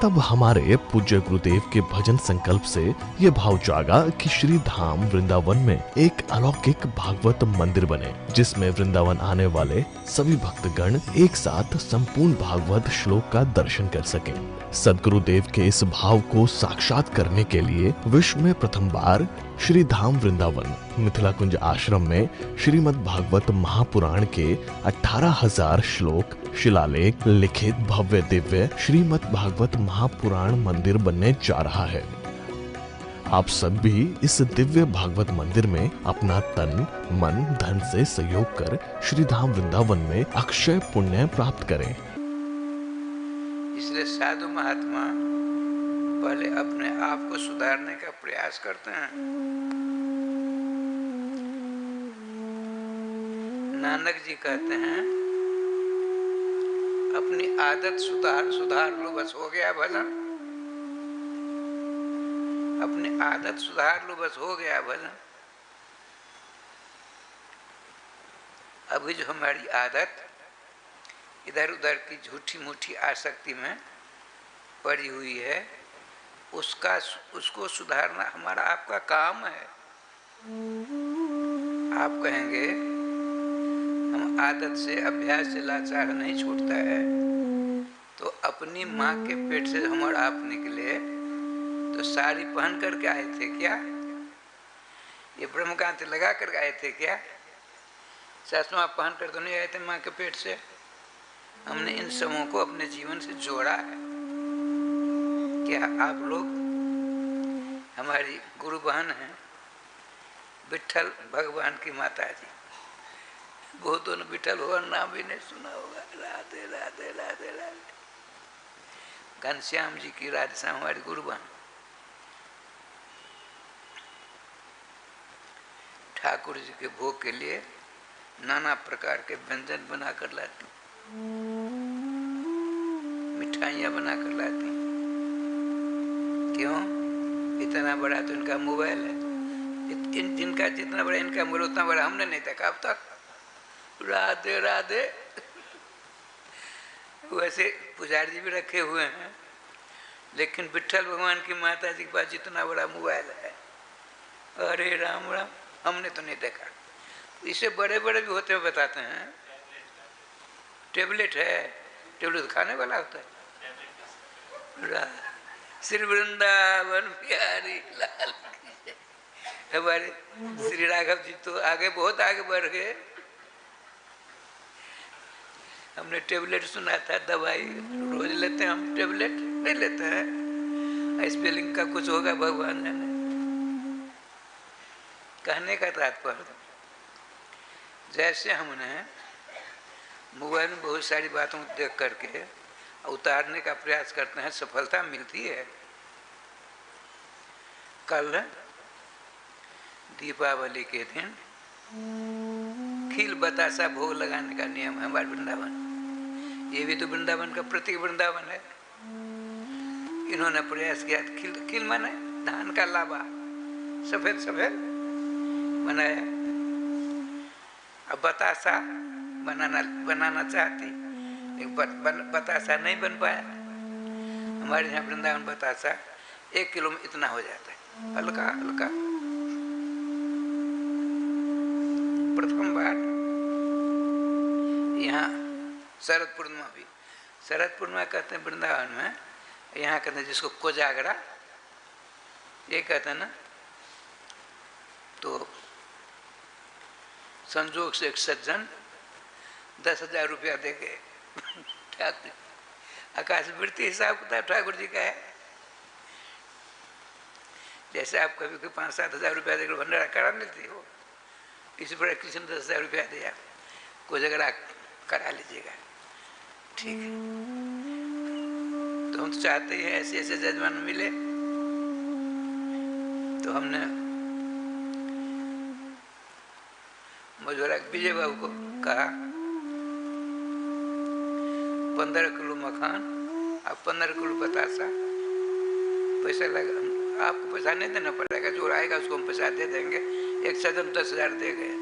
तब हमारे पूज्य गुरुदेव के भजन संकल्प से ये भाव जागा कि श्री धाम वृंदावन में एक अलौकिक भागवत मंदिर बने, जिसमें वृंदावन आने वाले सभी भक्तगण एक साथ संपूर्ण भागवत श्लोक का दर्शन कर सकें। सदगुरुदेव के इस भाव को साक्षात करने के लिए विश्व में प्रथम बार श्री धाम वृंदावन मिथिला कुंज आश्रम में श्रीमद् भागवत महापुराण के 18,000 श्लोक शिलालेख लिखित भव्य दिव्य श्रीमद् भागवत महापुराण मंदिर बनने जा रहा है। आप सब भी इस दिव्य भागवत मंदिर में अपना तन मन धन से सहयोग कर श्री धाम वृंदावन में अक्षय पुण्य प्राप्त करें। इसलिए साधु महात्मा पहले अपने आप को सुधारने का प्रयास करते हैं। नानक जी कहते हैं अपनी आदत सुधार लो, बस हो गया भजन। अपनी आदत सुधार लो, बस हो गया भजन। अभी जो हमारी आदत इधर उधर की झूठी मूठी आसक्ति में पड़ी हुई है, उसको सुधारना हमारा आपका काम है। आप कहेंगे हम आदत से अभ्यास से लाचार नहीं छूटता है, तो अपनी माँ के पेट से हम और आप निकले तो साड़ी पहन करके आए थे क्या? ये ब्रह्मकांति लगा कर आए थे क्या? चश्मा पहन कर तो नहीं आए थे माँ के पेट से। हमने इन समूह को अपने जीवन से जोड़ा है। क्या आप लोग हमारी गुरु बहन हैं, विट्ठल भगवान की माता जी। बहुतों ने विट्ठल हो नाम भी नहीं सुना होगा। राधे राधे राधे राधे। घनश्याम जी की राधेश्याम हमारी गुरु बहन। ठाकुर जी के भोग के लिए नाना प्रकार के व्यंजन बनाकर लाती, मिठाइयाँ बनाकर लाती। क्यों? इतना बड़ा तो इनका मोबाइल है। जिनका जितना बड़ा इनका मोबाइल उतना बड़ा हमने नहीं देखा अब तक। राधे राधे। वैसे पुजारी जी भी रखे हुए हैं, लेकिन विट्ठल भगवान की माता जी के पास जितना बड़ा मोबाइल है, अरे राम राम, हमने तो नहीं देखा। इसे बड़े बड़े भी होते हुए बताते हैं। टेबलेट है, टेबलेट खाने वाला होता है। श्री वृंदावन बिहारी लाल की। हमारे श्री राघव जी तो आगे बहुत आगे बढ़ गए। हमने टेबलेट सुना था, दवाई रोज लेते हैं हम, टेबलेट नहीं लेते हैं। स्पेलिंग का कुछ होगा भगवान जाने। कहने का तात्पर्य, जैसे हमने मोबाइल में बहुत सारी बातों को देख करके उतारने का प्रयास करते हैं, सफलता मिलती है। कल दीपावली के दिन खील बतासा भोग लगाने का नियम है हमारे वृंदावन। ये भी तो वृंदावन का प्रतीक वृंदावन है। इन्होंने प्रयास किया, खील माने धान का लावा, सफेद सफेद बनाया। अब बतासा बनाना चाहती, बतासा नहीं बन पाया। हमारे यहाँ वृंदावन बतासा 1 किलो में इतना हो जाता है, हल्का हल्का। प्रथम बार यहाँ शरद पूर्णिमा भी, शरद पूर्णिमा कहते हैं वृंदावन में, यहाँ कहते हैं जिसको कोजागरा, ये कहते हैं ना। तो संजोग से एक सज्जन 10,000 रुपया दे गए। ठाकुर आकाशवृत्ति हिसाब किताब ठाकुर जी का है। जैसे आप कभी कोई 5-7 हज़ार रुपया देकर भंडारा करा लेती हो, इसी पर किसी ने 10,000 रुपया दिया, कोई जगह करा लीजिएगा, ठीक है। तो हम तो चाहते हैं ऐसे ऐसे जजमान मिले। तो हमने मजूरा विजय बाबू को कहा 15 किलो मखान और 15 किलो बतासा, पैसा लगा। आपको पैसा नहीं देना पड़ेगा, जो आएगा उसको हम पैसा दे देंगे। एक सदन 10,000 दे गए।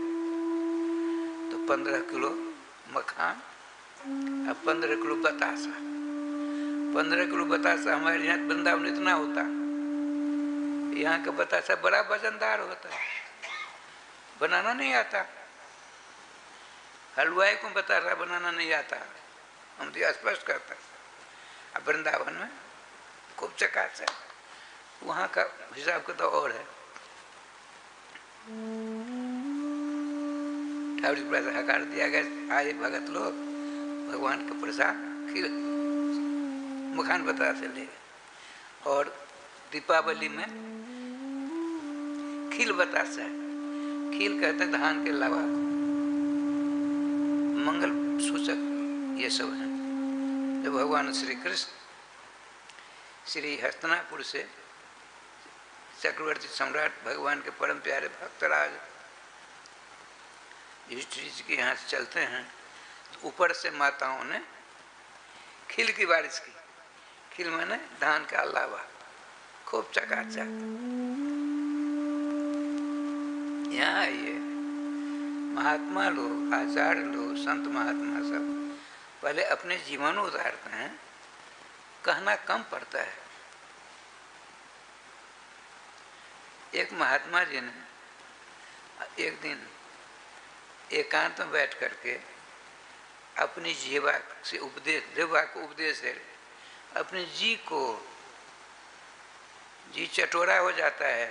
तो 15 किलो मखान और 15 किलो बतासा, 15 किलो बतासा हमारे यहाँ वृंदावन इतना होता, यहाँ का बतासा बड़ा वजनदार होता है, बनाना नहीं आता। हलवाई को बतासा बनाना नहीं आता, हम तो स्पष्ट करता। अब वृंदावन में खूब चकाच है, वहाँ का हिसाब का तो और है। ठाकुर जी प्रसाद हकार दिया गया, आए भगत लोग भगवान का प्रसाद खीर मुखान बता से ले गए। और दीपावली में खील बतासा है, खील कहते हैं धान के लावा को, मंगल सूचक ये सब है। जब भगवान श्री कृष्ण श्री हस्तिनापुर से चक्रवर्ती सम्राट भगवान के परम प्यारे भक्तराज युधिष्ठिर जी के यहाँ से चलते हैं, तो ऊपर से माताओं ने खील की बारिश की। खील माने धान का लावा, खूब चकाचक। यहाँ आइए, महात्मा लोग, आचार्य लोग, संत महात्मा सब पहले अपने जीवन उतारते हैं, कहना कम पड़ता है। एक महात्मा जी ने एक दिन एकांत में बैठ करके अपनी जीवा से उपदेश, जीवा को उपदेश है, अपने जी को, जी चटोरा हो जाता है।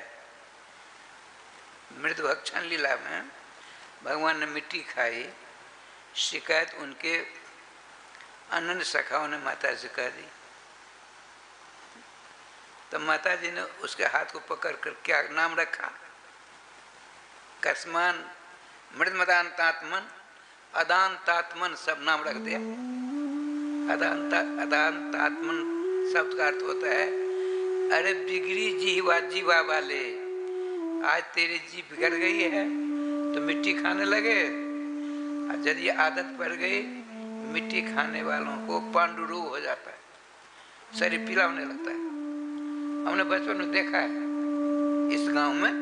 मृद भक्षण लीला में भगवान ने मिट्टी खाई, शिकायत उनके अनन्य सखाओं ने माता से कह दी। तब माता जी ने उसके हाथ को पकड़ कर क्या नाम रखा? कस्मान मृदमदान्तात्मन, अदान्तात्मन, सब नाम रख दिया। अदान्तात्मन शब्द का अर्थ होता है, अरे बिगड़ी जीवा वाले, आज तेरी जी बिगड़ गई है तो मिट्टी खाने लगे। और जब ये आदत पड़ गई, मिट्टी खाने वालों को पांडु रोग हो जाता है, शरीर पीला होने लगता है। हमने बचपन में देखा है, इस गांव में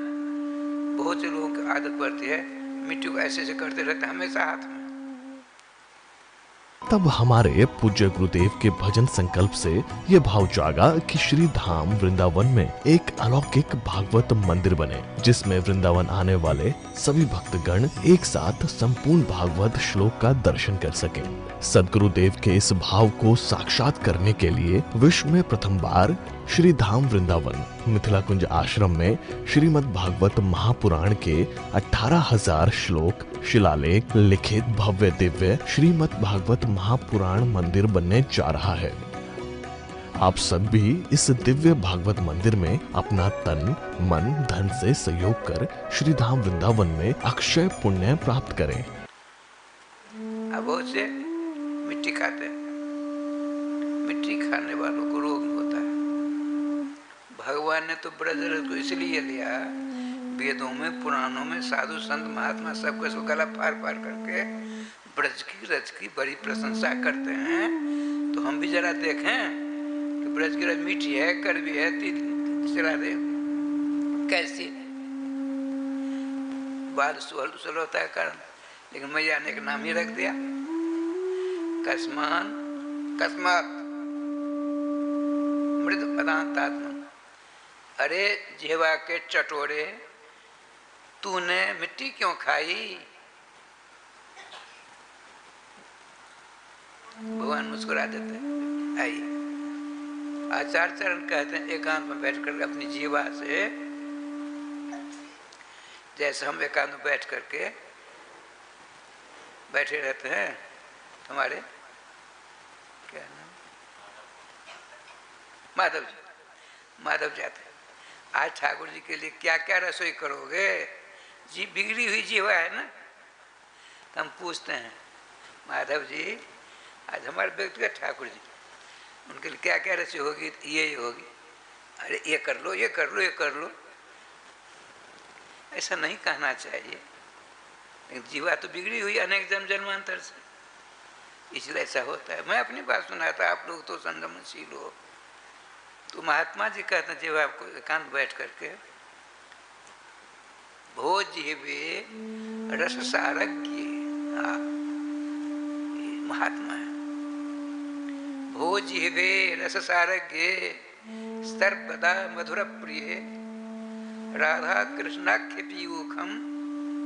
बहुत से लोगों की आदत पड़ती है, मिट्टी को ऐसे ऐसे करते रहते हमेशा हाथ में। तब हमारे पूज्य गुरुदेव के भजन संकल्प से ये भाव जागा कि श्री धाम वृंदावन में एक अलौकिक भागवत मंदिर बने, जिसमें वृंदावन आने वाले सभी भक्तगण एक साथ संपूर्ण भागवत श्लोक का दर्शन कर सकें। सदगुरुदेव के इस भाव को साक्षात करने के लिए विश्व में प्रथम बार श्री धाम वृंदावन मिथिला कुंज आश्रम में श्रीमद् भागवत महापुराण के 18,000 श्लोक शिलालेख लिखित भव्य दिव्य श्रीमद् भागवत महापुराण मंदिर बनने जा रहा है। आप सब भी इस दिव्य भागवत मंदिर में अपना तन मन धन से सहयोग कर श्री धाम वृंदावन में अक्षय पुण्य प्राप्त करें। अब बहुत से मिट्टी खाते हैं, मिट्टी खाने वालों को रोग होता है। भगवान ने तो ब्रजरथ को इसलिए लिया, वेदों में पुराणों में साधु संत महात्मा सबको इसको गला फाड़ फाड़ करके ब्रज की रज की बड़ी प्रशंसा करते हैं। तो हम भी जरा देखें कि ब्रज की रज मीठी है, कड़वी है, चला दे कैसी बाल सुहल होता है कारण, लेकिन मैया ने एक नाम ही रख दिया, कस्मात मृद पदांतात्मा। अरे जीवा के चटोरे, तूने मिट्टी क्यों खाई? भगवान मुस्कुरा देते हैं। आइए, आचार्य चरण कहते हैं, एकांत में बैठकर अपनी जीवा से, जैसे हम एकांत में बैठ करके बैठे रहते हैं, हमारे क्या नाम, माधव जी आते हैं, आज ठाकुर जी के लिए क्या क्या रसोई करोगे? जी बिगड़ी हुई जीवा है ना। तो हम पूछते हैं, माधव जी आज हमारे व्यक्तिगत ठाकुर जी, उनके लिए क्या क्या रसोई होगी? ये होगी। अरे ये कर लो, ये कर लो, ये कर लो। ऐसा नहीं कहना चाहिए, लेकिन जीवा तो बिगड़ी हुई अनेक जन्मांतर से, इसलिए ऐसा होता है। मैं अपनी बात सुनाता, आप लोग तो संयमशील हो। तो महात्मा जी कहते हैं, जीवा आपको एकांत बैठ करके भोज जीवे रस सारज्ञ, महात्मा है। भोज जिह्वे रससारज्ञे सर्वदा मधुर प्रिय राधा कृष्णाख्य पीयूखम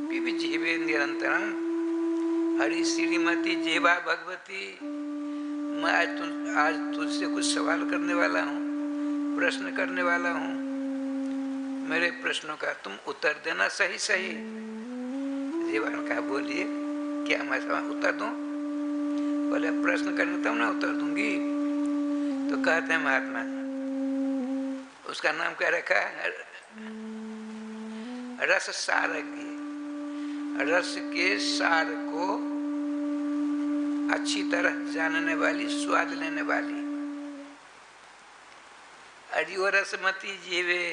पिबि जिह्वे निरंतरम। हरि श्रीमती जिह्वा भगवती। मैं आज तुझसे कुछ सवाल करने वाला हूँ, प्रश्न करने वाला हूँ। मेरे प्रश्नों का तुम उत्तर देना सही सही। जीवन का बोलिए, क्या मैं उत्तर दूं? बोले प्रश्न करने तब ना उत्तर दूंगी। तो कहते हैं महात्मा, उसका नाम क्या रखा है? रस सारज्ञ। रस के सार को अच्छी तरह जानने वाली, स्वाद लेने वाली। अरियो रसमती जीवे,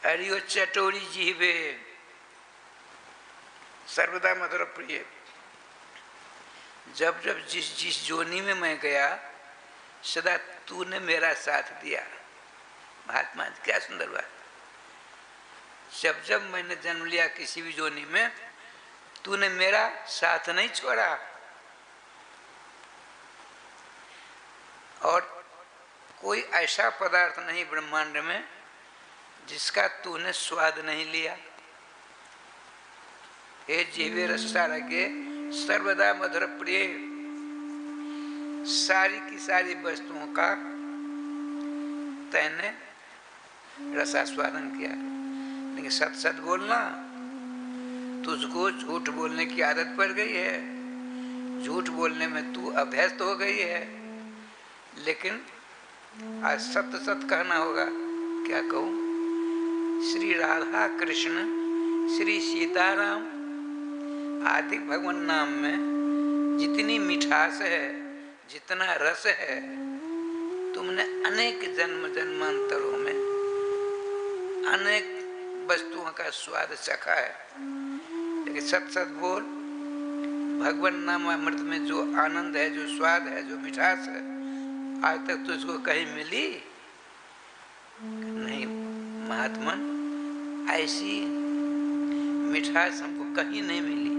अरियो चटोरी जीवे सर्वदा मधुर प्रिय। जब जब जिस जिस जोनी में मैं गया, सदा तूने मेरा साथ दिया। महात्मा क्या सुंदर बात। जब जब मैंने जन्म लिया किसी भी जोनी में, तूने मेरा साथ नहीं छोड़ा। और कोई ऐसा पदार्थ नहीं ब्रह्मांड में जिसका तूने स्वाद नहीं लिया। हे जीवे रससारज्ञ सर्वदा मधुर प्रिय। सारी की सारी वस्तुओं का तैने रसास्वादन किया। लेकिन सत सत बोलना, तुझको झूठ बोलने की आदत पड़ गई है। झूठ बोलने में तू अभ्यस्त हो गई है। लेकिन आज सत्य सत्य कहना होगा। क्या कहूँ? श्री राधा कृष्ण, श्री सीताराम आदि भगवान नाम में जितनी मिठास है, जितना रस है, तुमने अनेक जन्म जन्मांतरों में अनेक वस्तुओं का स्वाद चखा है। लेकिन सत सत बोल, भगवान नाम अमृत में जो आनंद है, जो स्वाद है, जो मिठास है, आज तक तुझको कहीं मिली नहीं। महात्मा, ऐसी मिठास हमको कहीं नहीं मिली।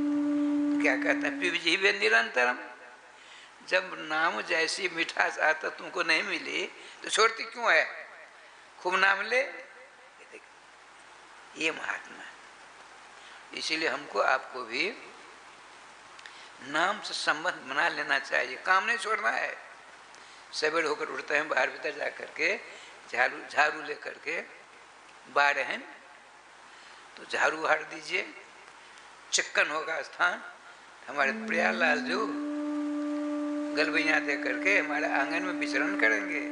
क्या कहते हैं? पिबि जिह्वे निरंतरम। जब नाम जैसी मिठास आता तुमको नहीं मिली तो छोड़ती क्यों है? खूब नाम ले। ये महात्मा। इसीलिए हमको आपको भी नाम से संबंध बना लेना चाहिए। काम नहीं छोड़ना है। सवेरे होकर उठते हैं, बाहर भीतर जा करके झाड़ू ले करके बाहर हैं तो झाड़ू हार दीजिए। चिक्कन होगा स्थान, हमारे प्रियालाल जो गलबैया दे करके हमारे आंगन में विचरण करेंगे।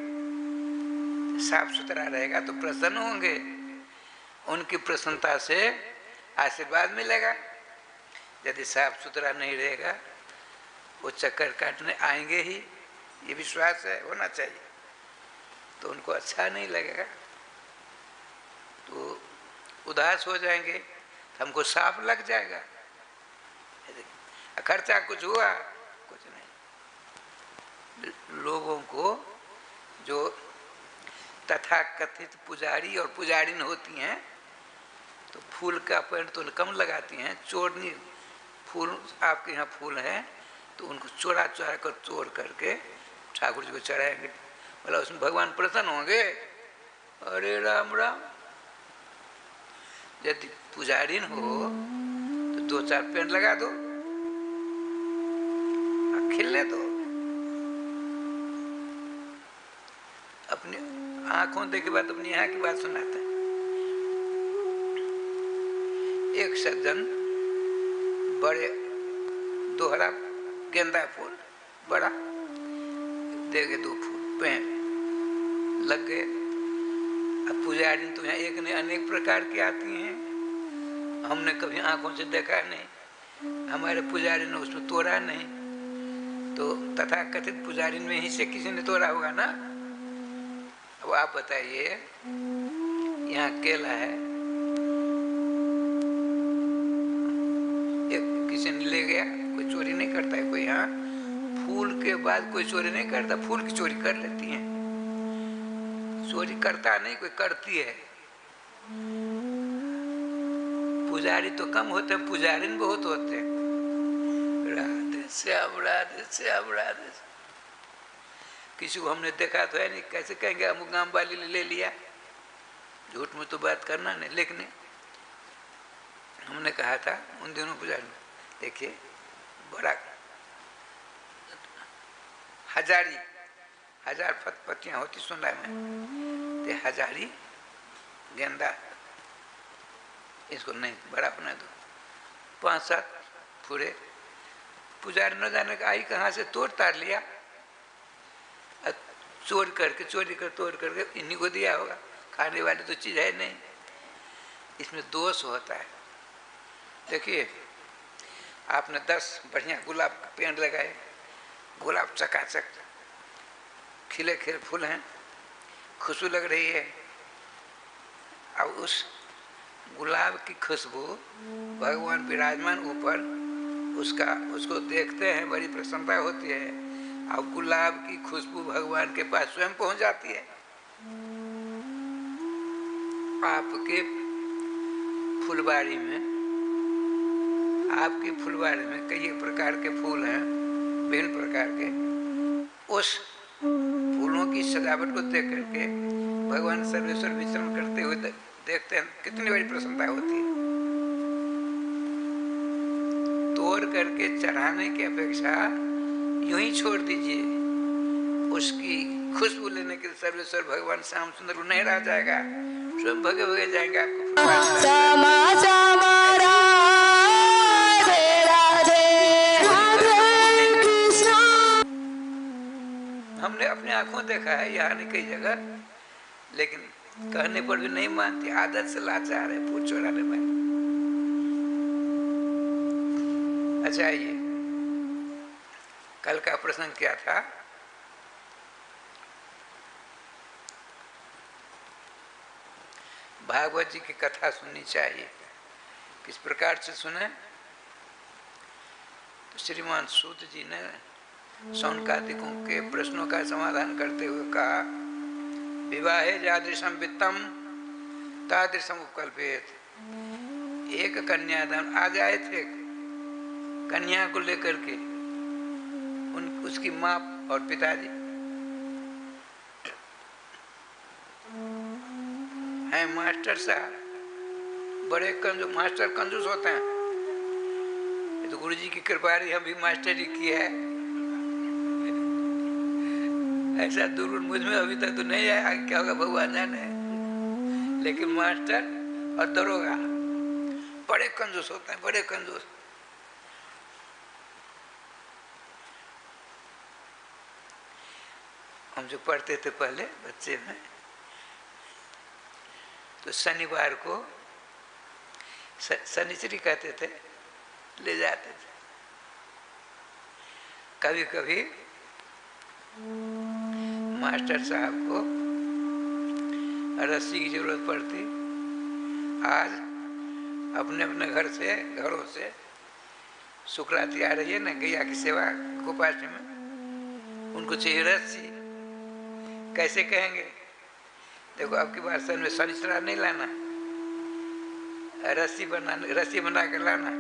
साफ सुथरा रहेगा तो प्रसन्न होंगे। उनकी प्रसन्नता से आशीर्वाद मिलेगा। यदि साफ सुथरा नहीं रहेगा, वो चक्कर काटने आएंगे ही, ये विश्वास है, होना चाहिए। तो उनको अच्छा नहीं लगेगा तो उदास हो जाएंगे। हमको साफ लग जाएगा। खर्चा कुछ हुआ? कुछ नहीं। लोगों को जो तथाकथित पुजारी और पुजारिन होती हैं तो फूल का पेड़ तो कम लगाती हैं। चोरनी फूल, आपके यहाँ फूल है तो उनको चोरा चोरा कर चोर करके ठाकुर जी को चढ़ाएंगे। बोला उसमें भगवान प्रसन्न होंगे? अरे राम राम। यदि पुजारिन हो तो दो चार पेड़ लगा दो, खिलने दो। अपनी आंखों देखे बात, अपनी यहाँ की बात सुनाते हैं। एक सज्जन बड़े दोहरा गेंदा फूल बड़ा दे गए, 2 फूल पेड़ लग गए। अब पुजारी तो यहाँ एक ने अनेक प्रकार की आती हैं, हमने कभी आंखों से देखा नहीं, हमारे पुजारी ने उसमें तोड़ा नहीं। तो तथाकथित पुजारी में ही से किसी ने तोड़ा होगा ना। अब आप बताइए, यहाँ केला है, एक किसी ने ले गया, कोई चोरी नहीं करता है। कोई यहाँ फूल के बाद कोई चोरी नहीं करता, फूल की चोरी कर लेती हैं। चोरी करता नहीं, कोई करती है। पुजारी तो कम होते हैं, पुजारिन बहुत होते हैं। राधे श्याम, राधे श्याम, राधे श्याम। किसी को हमने देखा तो है नहीं, कैसे कहेंगे अमुक गांव वाली ने ले लिया, झूठ में तो बात करना नहीं। लेकिन हमने कहा था उन दिनों पुजारी, देखिए बड़ा हजार पत्तियां होती सुंदा में, ते हजारी गेंदा इसको नहीं बड़ा बना दो, 5-7 पूरे। पुजारी न जाने का आई कहाँ से तोड़ तार लिया, चोरी कर तोड़ करके इन्हीं को दिया होगा, खाने वाली तो चीज़ है नहीं। इसमें दोष होता है। देखिए आपने 10 बढ़िया गुलाब के पेड़ लगाए, गुलाब चकाचक खिले खिले फूल हैं, खुशबू लग रही है। अब उस गुलाब की खुशबू भगवान विराजमान ऊपर, उसको देखते हैं, बड़ी प्रसन्नता होती है। अब गुलाब की खुशबू भगवान के पास स्वयं पहुंच जाती है। आपके फुलवारी में कई प्रकार के फूल हैं, विभिन्न प्रकार के। उस फूलों की सजावट को देख करके भगवान सर्वेश्वर विचरण करते हुए देखते हैं, कितनी बड़ी प्रसन्नता होती है। तोड़ करके चढ़ाने की अपेक्षा यूं ही छोड़ दीजिए, उसकी खुशबू लेने के लिए सर्वेश्वर भगवान श्याम सुंदर नहीं रह जाएगा, स्वयं भगे भगे जाएंगे हमने अपनी आंखों देखा है यहाँ नहीं कई जगह, लेकिन कहने पर भी नहीं मानती, आदत से लाचार है फूल चढ़ाने में। अच्छा ये कल का प्रसंग क्या था? भागवत जी की कथा सुननी चाहिए। किस प्रकार से सुने? तो श्रीमान सूत जी ने शौनकादिकों के प्रश्नों का समाधान करते हुए कहा, विवाहे जादृशम वित्तम तादृशम उपकल्पेत। एक कन्यादान आज आए थे, कन्या को लेकर के उसकी माँ और पिताजी हैं मास्टर साहब, बड़े मास्टर कंजूस होते हैं। ये तो गुरु जी की कृपा रही, हम भी मास्टरी की है। ऐसा दूर मुझ में अभी तक तो नहीं है, आगे क्या होगा भगवान जाने। लेकिन मास्टर और दरोगा बड़े कंजूस होते हैं, बड़े कंजूस। हम जो पढ़ते थे पहले बच्चे में, तो शनिवार को शनिचरी कहते थे, ले जाते थे। कभी कभी मास्टर साहब को रस्सी की जरूरत पड़ती। आज अपने अपने घरों से शुक्राती आ रही है ना, गैया की सेवा गोपाष्टमी में, उनको चाहिए रस्सी। कैसे कहेंगे? देखो आपकी भाषा में शनिचरा नहीं लाना, रस्सी बना कर लाना,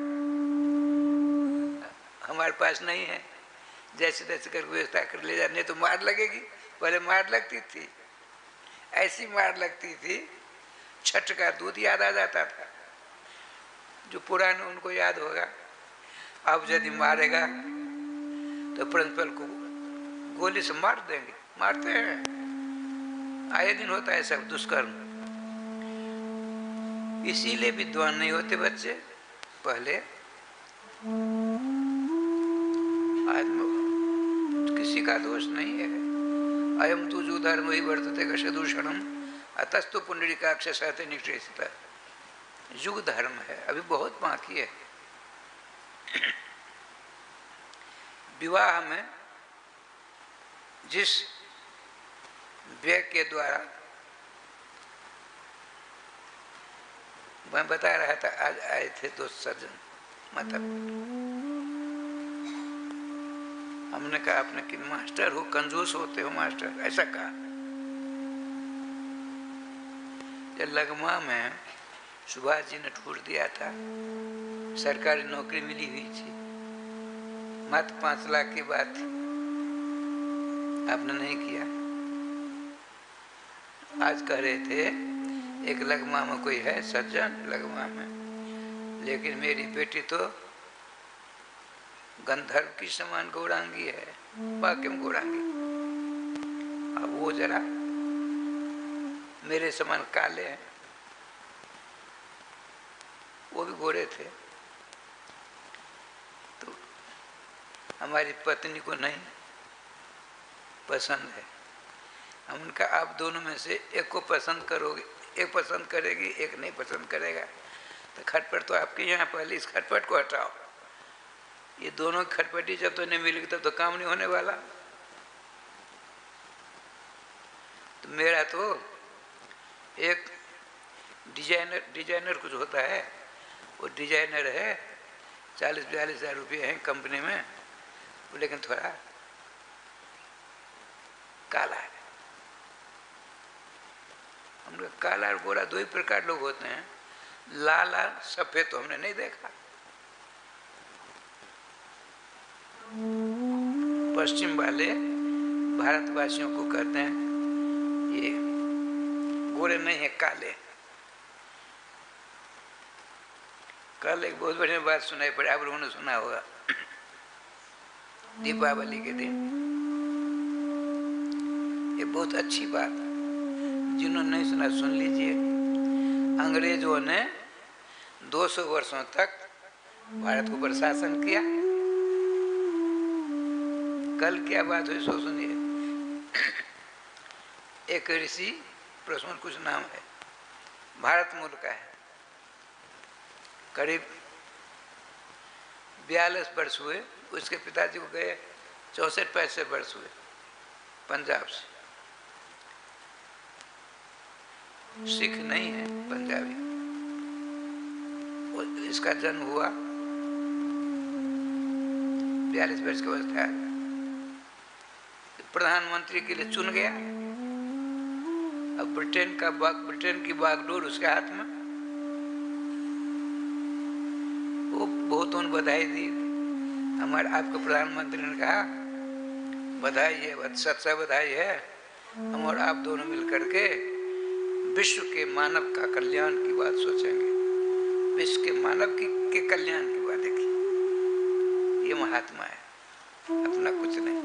हमारे पास नहीं है। जैसे तैसे कर व्यवस्था कर ले जाने, तो मार लगेगी। पहले मार लगती थी, ऐसी मार लगती थी, छठ का दूध याद आ जाता था। जो पुराने उनको याद होगा। अब यदि मारेगा तो प्रिंसिपल को गोली से मार देंगे, मारते हैं, आए दिन होता है सब दुष्कर्म। इसीलिए विद्वान नहीं होते बच्चे पहले। आज किसी का दोष नहीं है। अयम तु जो धर्म ही वर्तते कशदूषणम अतस्तु पुंडरीकाक्ष सहते निष्ठेषिता। युग धर्म है, अभी बहुत बाकी है। विवाह में जिस व्यय के द्वारा, मैं बता रहा था, आज आए थे 2 सज्जन, मतलब हमने कहा आपने कि मास्टर हो, कंजूस होते हो मास्टर, ऐसा कहा। जब लगमा में सुभाष जी ने ठूर दिया था, सरकारी नौकरी मिली हुई थी, मात्र 5 लाख की बात थी। आपने नहीं किया। आज कह रहे थे एक लगमा में कोई है सज्जन, लगमा में, लेकिन मेरी बेटी तो गंधर्व की समान गौरांगी है, वाकई में गौरांगी। अब वो जरा मेरे समान काले हैं, वो भी गोरे थे। तो हमारी पत्नी को नहीं पसंद है। हम उनका आप दोनों में से एक को पसंद करोगे, एक पसंद करेगी, एक नहीं पसंद करेगा, तो खटपट तो आपके यहाँ, पहले इस खटपट को हटाओ। ये दोनों खटपटी जब तो नहीं मिलेगी तब तो काम नहीं होने वाला। तो मेरा तो एक डिजाइनर कुछ होता है, वो डिजाइनर है, 40-42 हज़ार रुपये हैं कंपनी में, लेकिन थोड़ा काला है। हम लोग काला और गोरा दो ही प्रकार लोग होते हैं, लाल और सफेद तो हमने नहीं देखा। पश्चिम वाले भारतवासियों को कहते हैं ये गोरे नहीं है, काले। कल एक बहुत बढ़िया बात सुनाई पड़ी, आप लोगों ने सुना होगा। दीपावली के दिन ये बहुत अच्छी बात, जिन्होंने नहीं सुना सुन लीजिए। अंग्रेजों ने 200 वर्षों तक भारत को प्रशासन किया। कल क्या बात हुई सो सुनिए। एक ऋषि, प्रश्न कुछ नाम है, भारत मूल का है, करीब 42 वर्ष हुए। उसके पिताजी को गए 64-65 वर्ष हुए पंजाब से। सिख नहीं है, पंजाबी। और इसका जन्म हुआ 42 वर्ष की अवस्था, प्रधानमंत्री के लिए चुन गया। अब ब्रिटेन की बागडोर उसके हाथ में। वो बहुतों ने बधाई दी। हमारे आपके प्रधानमंत्री ने कहा बधाई है, सच्चा बधाई है, हम और आप दोनों मिलकर के विश्व के मानव का कल्याण की बात सोचेंगे। विश्व के मानव के कल्याण की बात देखिए, ये महात्मा है, अपना कुछ नहीं।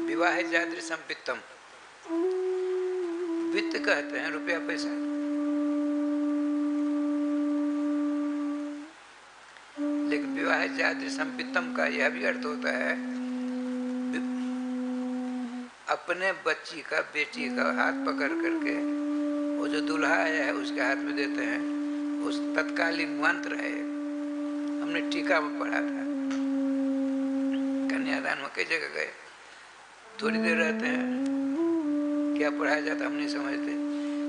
विवाह जादृशम वित्तम, वित्त कहते हैं रुपया पैसा। लेकिन विवाह जादृशम वित्तम का यह भी अर्थ होता है अपने बच्ची का, बेटी का हाथ पकड़ करके वो जो दूल्हा आया है उसके हाथ में देते हैं। उस तत्कालीन मंत्र है, हमने टीका में पढ़ा था। कन्यादान में कई जगह गए, थोड़ी देर रहते हैं, क्या पढ़ाया जाता हम नहीं समझते,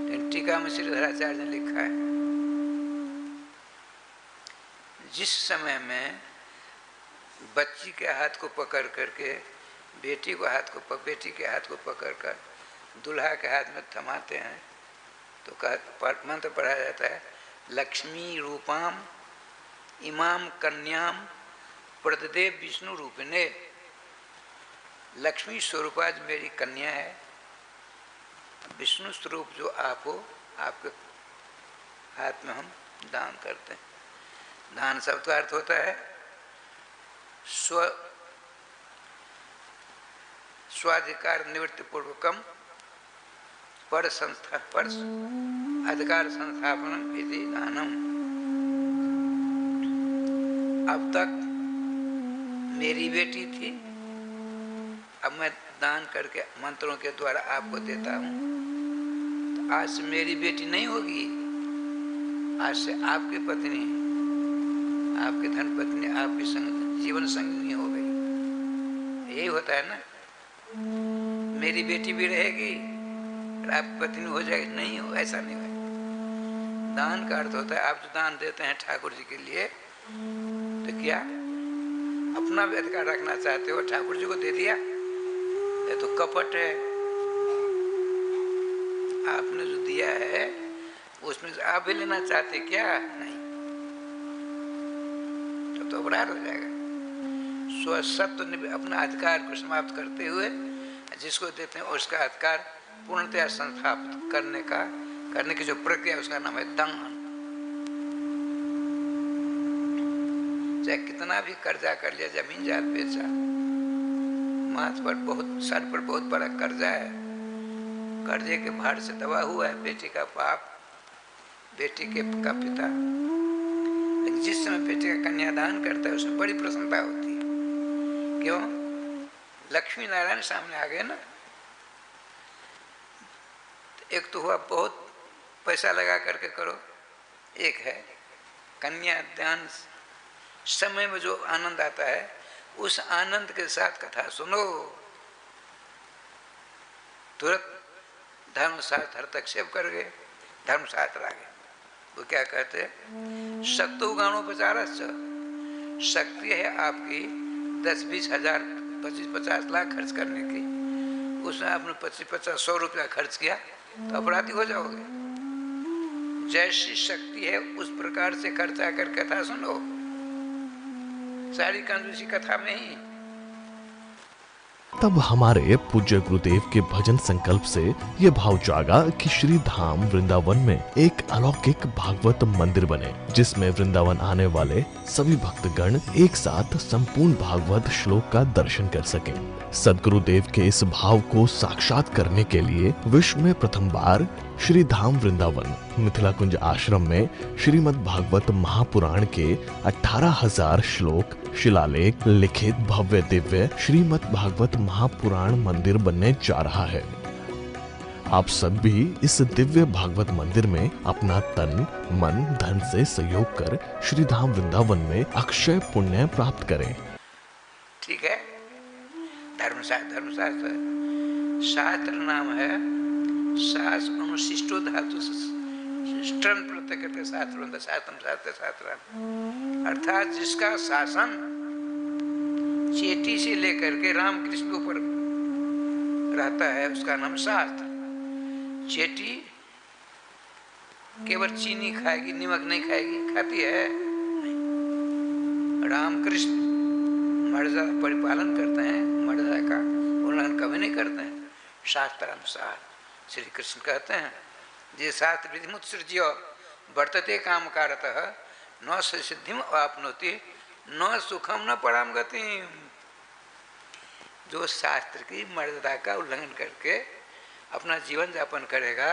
लेकिन टीका में श्रीधराचार्य ने लिखा है जिस समय में बच्ची के हाथ को पकड़ करके बेटी के हाथ को पकड़कर दूल्हा के हाथ में थमाते हैं तो मंत्र पढ़ाया जाता है, लक्ष्मी रूपाम इमाम कन्याम प्रददेव विष्णु रूपिणे। लक्ष्मी स्वरूप आज मेरी कन्या है, विष्णु स्वरूप जो आप हो, आपके हाथ में हम दान करते हैं। दान शब्द का अर्थ होता है स्वाधिकार निवृत्ति पूर्वकम पर अधिकार संस्थापनम इति दानम। अब तक मेरी बेटी थी, अब मैं दान करके मंत्रों के द्वारा आपको देता हूँ। तो आज से मेरी बेटी नहीं होगी, आज से आपकी पत्नी, आपकी धन पत्नी, आपकी जीवन संगिनी हो गई। यही होता है ना, मेरी बेटी भी रहेगी और आपकी पत्नी हो जाएगी। नहीं हो, ऐसा नहीं है। दान का अर्थ होता है आप जो दान देते हैं ठाकुर जी के लिए, तो क्या अपना भी अधिकार रखना चाहते हो, ठाकुर जी को दे दिया, ये तो कपट है। आपने जो दिया है उसमें से आप भी लेना चाहते क्या? नहीं। तो अपराध हो जाएगा। स्वसत्व अपना अधिकार को समाप्त करते हुए जिसको देते हैं उसका अधिकार पूर्णतया संस्थापित करने की जो प्रक्रिया उसका नाम है दंगन। चाहे कितना भी कर्जा कर लिया, जमीन जात बेचा, माथ पर बहुत, सर पर बहुत बड़ा कर्जा है, कर्जे के भार से दबा हुआ है बेटी का बाप, बेटी का पिता, लेकिन जिस समय बेटी का कन्यादान करता है उसमें बड़ी प्रसन्नता होती है। क्यों? लक्ष्मी नारायण सामने आ गए ना। एक तो हुआ बहुत पैसा लगा करके करो, एक है कन्यादान समय में जो आनंद आता है उस आनंद के साथ कथा सुनो। तुरंत धर्मशास्त्र हस्तक्षेप कर गए, धर्मशास्त्र आ गए। वो क्या कहते हैं? शक्तो गाणो प्रचारश्च, शक्ति है आपकी 10-20 हजार 25-50 लाख खर्च करने की, उसमें आपने 25-50-100 रुपया खर्च किया तो अपराधी हो जाओगे। जैसी शक्ति है उस प्रकार से खर्चा कर कथा सुनो, सारी कंजूसी कथा में ही। तब हमारे पूज्य गुरुदेव के भजन संकल्प से ये भाव जागा कि श्री धाम वृंदावन में एक अलौकिक भागवत मंदिर बने, जिसमें वृंदावन आने वाले सभी भक्तगण एक साथ संपूर्ण भागवत श्लोक का दर्शन कर सकें। सदगुरुदेव के इस भाव को साक्षात करने के लिए विश्व में प्रथम बार श्री धाम वृंदावन मिथिला कुंज आश्रम में श्रीमद् भागवत महापुराण के 18,000 श्लोक शिलालेख लिखित भव्य दिव्य श्रीमद् भागवत महापुराण मंदिर बनने जा रहा है। आप सब भी इस दिव्य भागवत मंदिर में अपना तन मन धन से सहयोग कर श्री धाम वृंदावन में अक्षय पुण्य प्राप्त करें। ठीक है। धर्मशास्त्र शास्त्र नाम है शास अनुशिष्टो धातु स्टर्न प्रत्यय करके शास्त्र अर्थात जिसका शासन चेटी से लेकर के रामकृष्ण के ऊपर रहता है उसका नाम शास्त्र। चेटी केवल चीनी खाएगी, नमक नहीं खाएगी, खाती है। रामकृष्ण मर्यादा परिपालन करते हैं, मर्यादा का उल्लंघन कभी नहीं करते हैं। शास्त्र अनुसार श्री कृष्ण कहते हैं जे शास्त्र विधिमुत्सृज्य वर्तते काम कारतः न सिद्धिम आपनोति न सुखम न पराम गतिम। जो शास्त्र की मर्यादा का उल्लंघन करके अपना जीवन यापन करेगा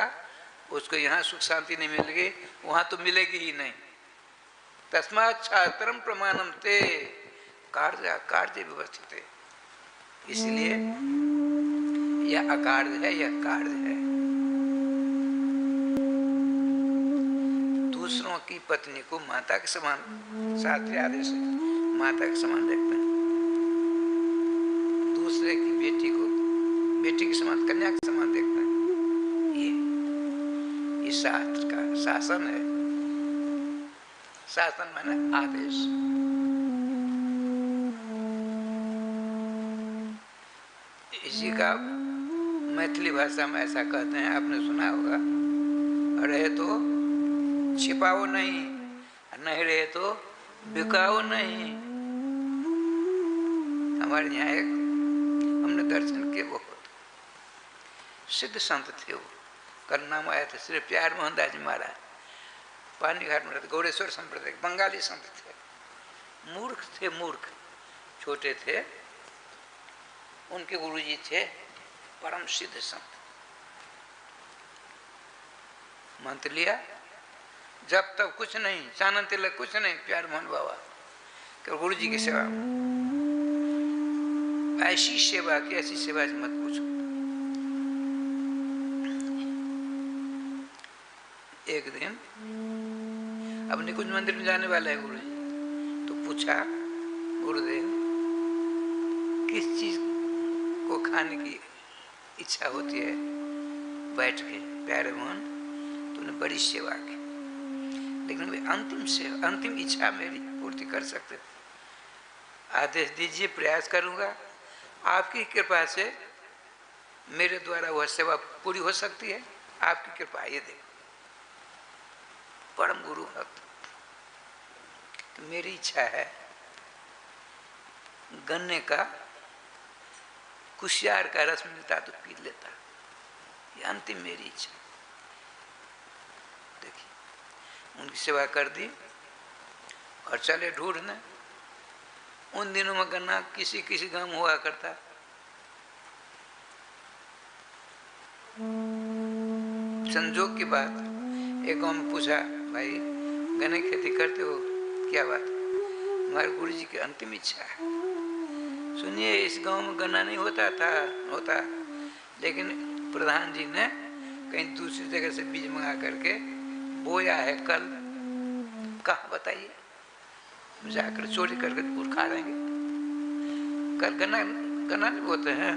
उसको यहाँ सुख शांति नहीं मिलेगी, वहाँ तो मिलेगी ही नहीं। तस्मात् शास्त्रम प्रमाणम ते कार्य व्यवस्थित है। इसलिए यह अकार्य है, यह कार्य है। दूसरों की पत्नी को माता के समान, शास्त्रीय आदेश है, माता के समान देखते हैं। दूसरे की बेटी को बेटी के समान, कन्या के समान देखते हैं। ये शास्त्र का शासन है। शासन माने आदेश। इसी का मैथिली भाषा में ऐसा कहते हैं, आपने सुना होगा, रहे तो छिपाओ नहीं, नहीं रहे तो बिकाओ नहीं। हमारे यहाँ एक हमने दर्शन किए, बहुत सिद्ध संत थे। वो कल नाम आया था श्री प्यार मोहन दास जी महाराज, पानी घाट में रहते, गौड़ेश्वर संप्रदाय, बंगाली संत थे। मूर्ख थे, मूर्ख, छोटे थे। उनके गुरुजी थे परम सिद्ध संत। मंत्र लिया, जब तब कुछ नहीं, चानन तिलक कुछ नहीं, प्यार मोहन बाबा केवल गुरु जी की सेवा। ऐसी सेवा की, ऐसी सेवा मत पूछो। एक दिन अब निकुंज मंदिर में जाने वाला है गुरु जी, तो पूछा गुरुदेव किस चीज को खाने की इच्छा होती है? बैठ के प्यारे मोहन तूने बड़ी सेवा की, लेकिन वे अंतिम सेवा, अंतिम इच्छा मेरी पूर्ति कर सकते थे। आदेश दीजिए, प्रयास करूंगा। आपकी कृपा से मेरे द्वारा वह सेवा पूरी हो सकती है, आपकी कृपा। ये देखो परम गुरु भक्त, तो मेरी इच्छा है गन्ने का कुशियार का रस मिलता तो पी लेता। ये अंतिम मेरी इच्छा। देखिए उनकी सेवा कर दी और चले ढूंढने। उन दिनों में गन्ना किसी किसी गांव में हुआ करता। संजोग की बात, एक गांव में पूछा, भाई गन्ने की खेती करते हो? क्या बात? हमारे गुरु जी की अंतिम इच्छा है। सुनिए, इस गांव में गन्ना नहीं होता, लेकिन प्रधान जी ने कहीं दूसरी जगह से बीज मंगा करके बोया है। कल कहाँ बताइए? जाकर चोरी करके पूर खा लेंगे। कल गन्ना नहीं बोते हैं,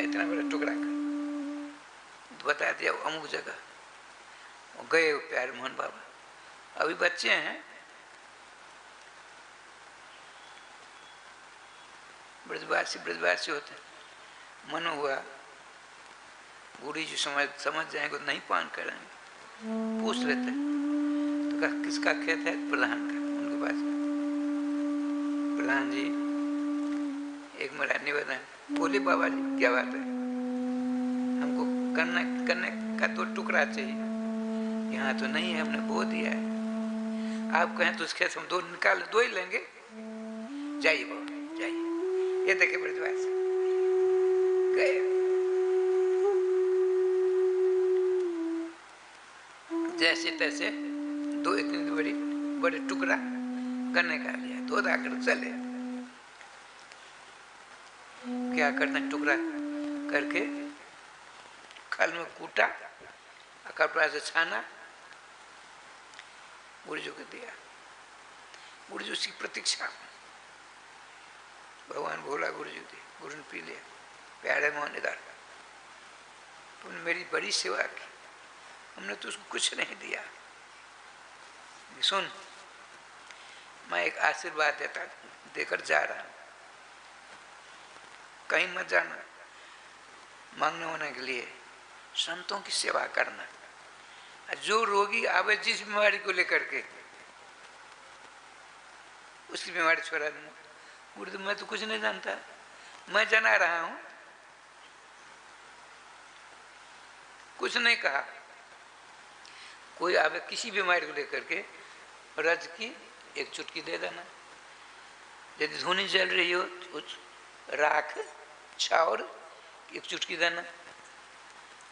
इतना बड़ा टुकड़ा कर तो बता दिया अमुक जगह। गए प्यारे मोहन बाबा, अभी बच्चे हैं, ब्रजवासी होते हैं। मन हुआ गुरु जी समझ जाएंगे तो नहीं पान करेंगे। पूछ लेते तो कहा किसका खेत है? प्रधान का। उनके पास प्रधान जी एक मेरा निवेदन। बोले बाबा जी क्या बात है? हमको गन्ने का 2 टुकड़ा चाहिए। यहाँ तो नहीं है, हमने बो दिया है। आप कहें तो उस खेत हम 2 निकाल 2 ही लेंगे। जाइए बाबा जाइए। ये देखे ब्रजवासी गए, जैसे तैसे 2 इतनी बड़े टुकड़ा गन्ने का लिया, 2 दाकर चले। क्या करते हैं, टुकड़ा करके खल में कूटा, कपड़ा से छाना, गुरु जी को दिया। गुरु जी उसकी प्रतीक्षा, भगवान भोला गुरु जी थे। गुरु ने पी लिया। प्यारे मोहन इधर, तुमने मेरी बड़ी सेवा की, हमने तो उसको कुछ नहीं दिया। सुन, मैं एक आशीर्वाद देकर जा रहा हूं, कहीं मत जाना। मांगने होने के लिए संतों की सेवा करना। जो रोगी आवे जिस बीमारी को लेकर के, उसकी बीमारी छोड़ा दूंगा। गुरु मैं तो कुछ नहीं जानता, मैं जना रहा हूं, कुछ नहीं कहा। कोई आवे किसी बीमारी को लेकर के, रज की एक चुटकी दे देना। यदि धुनी जल रही हो तो राख छावर एक चुटकी देना,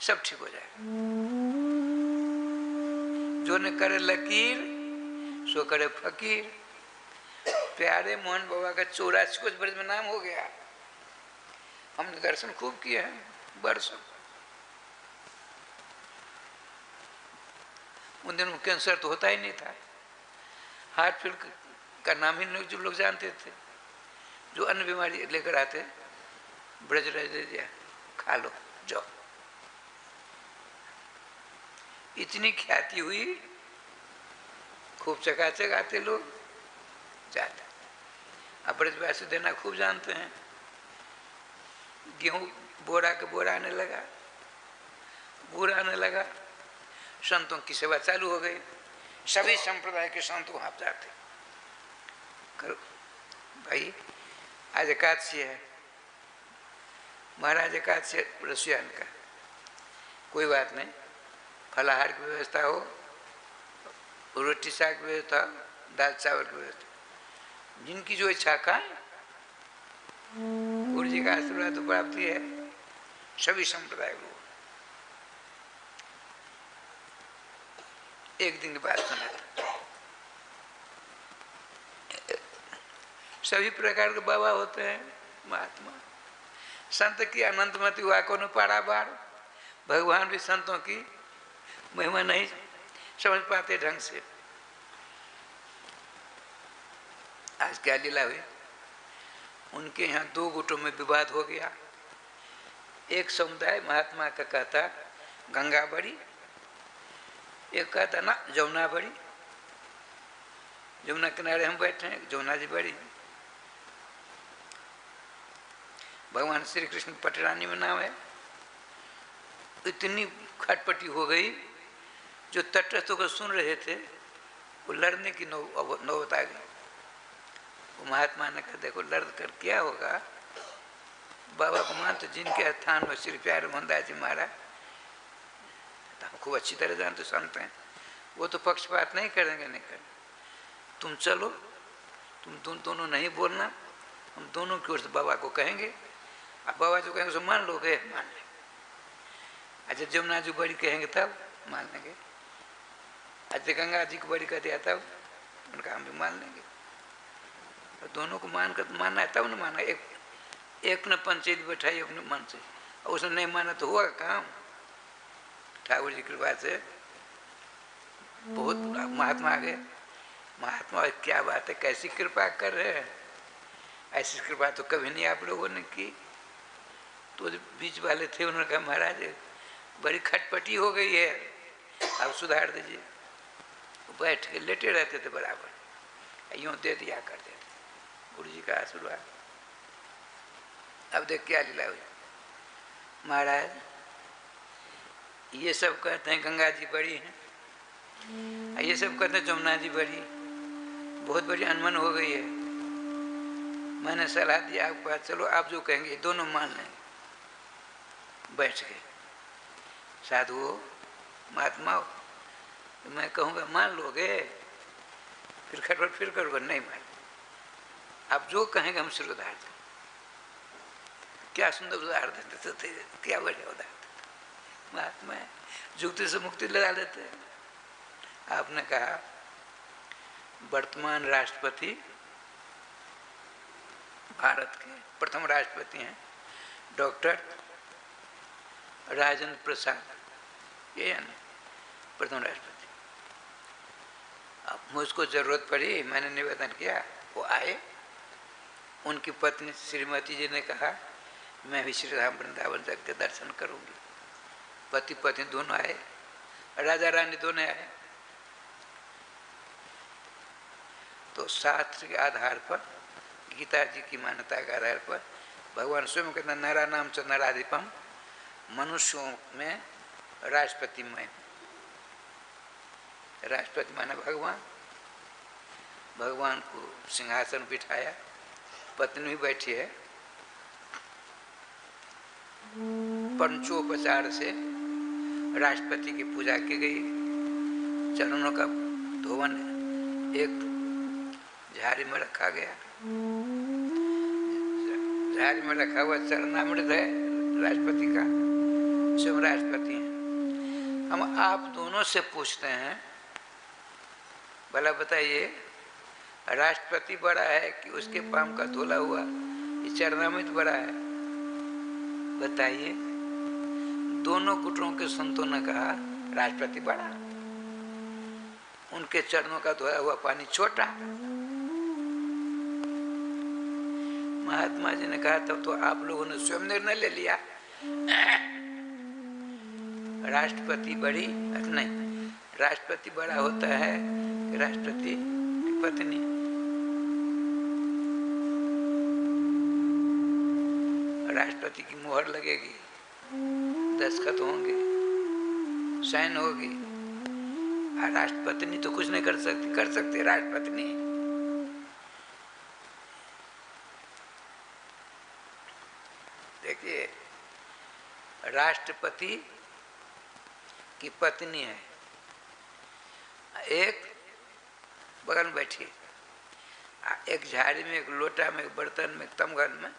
सब ठीक हो जाए। जो न करे लकीर सो करे फकीर। प्यारे मोहन बाबा का 84 कुछ वर्ष में नाम हो गया। हमने दर्शन खूब किए हैं वर्षों। उन दिनों कैंसर तो होता ही नहीं था। हार्ट फेल का नाम ही जो लोग जानते थे। जो अन्य बीमारी लेकर आते, ब्रजराज दे दिया, खा लो जाओ। इतनी ख्याति हुई, खूब चकाचक आते लोग जाते। अब ब्रजवासी देना खूब जानते हैं। गेहूं बोरा के बोरा आने लगा, गुड़ आने लगा। संतों की सेवा चालू हो गई। सभी संप्रदाय के संत वहां जाते। करो भाई, आज एकादशी है, महाराज एकादशी रसियान का, कोई बात नहीं, फलाहार की व्यवस्था हो, रोटी साग की व्यवस्था, दाल चावल की व्यवस्था, जिनकी जो इच्छा खाए। गुरु जी का आशीर्वाद तो प्राप्ति है सभी संप्रदाय को। एक दिन की बात सुना था, सभी प्रकार के बाबा होते हैं महात्मा। संत की अनंतमती हुआ को न पारा बार। भगवान भी संतों की महिमा नहीं समझ पाते ढंग से। आज क्या लीला हुई, उनके यहाँ 2 गुटों में विवाद हो गया। एक समुदाय महात्मा का कहता गंगा बड़ी, एक कहता ना जमुना बड़ी। जमुना किनारे हम बैठे हैं, जमुना जी बड़ी। भगवान श्री कृष्ण पटरानी में नाम है। इतनी खटपटी हो गई, जो तटस्थ होकर सुन रहे थे वो लड़ने की नौबत आ गई। वो महात्मा ने कहा देखो लड़ कर क्या होगा, बाबा को मान तो जिनके स्थान में श्री प्यारे मोहनदास जी महाराज तो हम खूब अच्छी तरह जानते संत हैं, वो तो पक्षपात नहीं करेंगे, नहीं करेंगे। तुम चलो, तुम दोनों नहीं बोलना, हम दोनों की ओर से बाबा को कहेंगे, अब बाबा जो कहेंगे सो मान लोगे, मान लेंगे। अच्छा जमुना जी बड़ी कहेंगे तब मान लेंगे, अच्छा गंगा जी को बड़ी कह दिया तब उनका हम भी मान लेंगे। तो दोनों को मान कर मानना है तब न माना। एक ने पंचायत बैठाई अपने मन से, और उसने नहीं माना तो हुआ काम। ठाकुर जी की कृपा से बहुत महात्मा आ गए। महात्मा क्या बात है, कैसी कृपा कर रहे हैं, ऐसी कृपा तो कभी नहीं आप लोगों ने की। तो बीच वाले थे, उन्होंने कहा महाराज बड़ी खटपटी हो गई है, आप सुधार दीजिए। बैठ के लेटे रहते थे बराबर, यूँ दे दिया करते थे गुरु जी का आशीर्वाद। अब देख क्या लीला हुई। महाराज ये सब कहते हैं गंगा जी बड़ी हैं, ये सब कहते हैं जमुना जी बड़ी, बहुत बड़ी अनमन हो गई है। मैंने सलाह दिया आपके पास, चलो आप जो कहेंगे दोनों मान लेंगे। बैठ गए साधुओं महात्माओं, मैं कहूँगा मान लोगे, फिर खटपट फिर करोगे, नहीं मान, आप जो कहेंगे हम सिर उधार दें। क्या सुंदर उधार देते थे, क्या बढ़िया उधार देते महात्मा, जुगती से मुक्ति लगा देते हैं। आपने कहा वर्तमान राष्ट्रपति भारत के प्रथम राष्ट्रपति हैं डॉक्टर राजेंद्र प्रसाद, ये है ना प्रथम राष्ट्रपति। अब मुझको जरूरत पड़ी, मैंने निवेदन किया, वो आए। उनकी पत्नी श्रीमती जी ने कहा मैं भी श्री राम वृंदावन तक के दर्शन करूंगी। पति पत्नी दोनों आए, राजा रानी दोनों आए। तो शास्त्र के आधार पर, गीता जी की मान्यता के आधार पर भगवान स्वयं कहते नरा नाम च नराधिपम, मनुष्यों में राष्ट्रपति में। राष्ट्रपति माने भगवान, भगवान को सिंहासन बिठाया, पत्नी भी बैठी है। पंचोपचार से राष्ट्रपति की पूजा की गई, चरणों का धोवन एक झाड़ी में रखा गया। झाड़ी में रखा हुआ चरणामृत है राष्ट्रपति का, स्वयं राष्ट्रपति हैं। हम आप दोनों से पूछते हैं, भला बताइए राष्ट्रपति बड़ा है कि उसके पाम का धुला हुआ ये चरणामृत बड़ा है? बताइए। दोनों गुटों के संतों ने कहा राष्ट्रपति बड़ा, उनके चरणों का धोया हुआ पानी छोटा। महात्मा जी ने कहा तब तो आप लोगों ने स्वयं निर्णय ले लिया, राष्ट्रपति बड़ी नहीं, राष्ट्रपति बड़ा होता है कि राष्ट्रपति की पत्नी। राष्ट्रपति की मोहर लगेगी, दस्तखत होंगे, साइन होगी। राष्ट्रपति तो कुछ नहीं कर सकती, कर सकते राष्ट्रपति। देखिए राष्ट्रपति की पत्नी है, एक बगल में बैठी, एक झाड़ी में, एक लोटा में, एक बर्तन में, तमघन में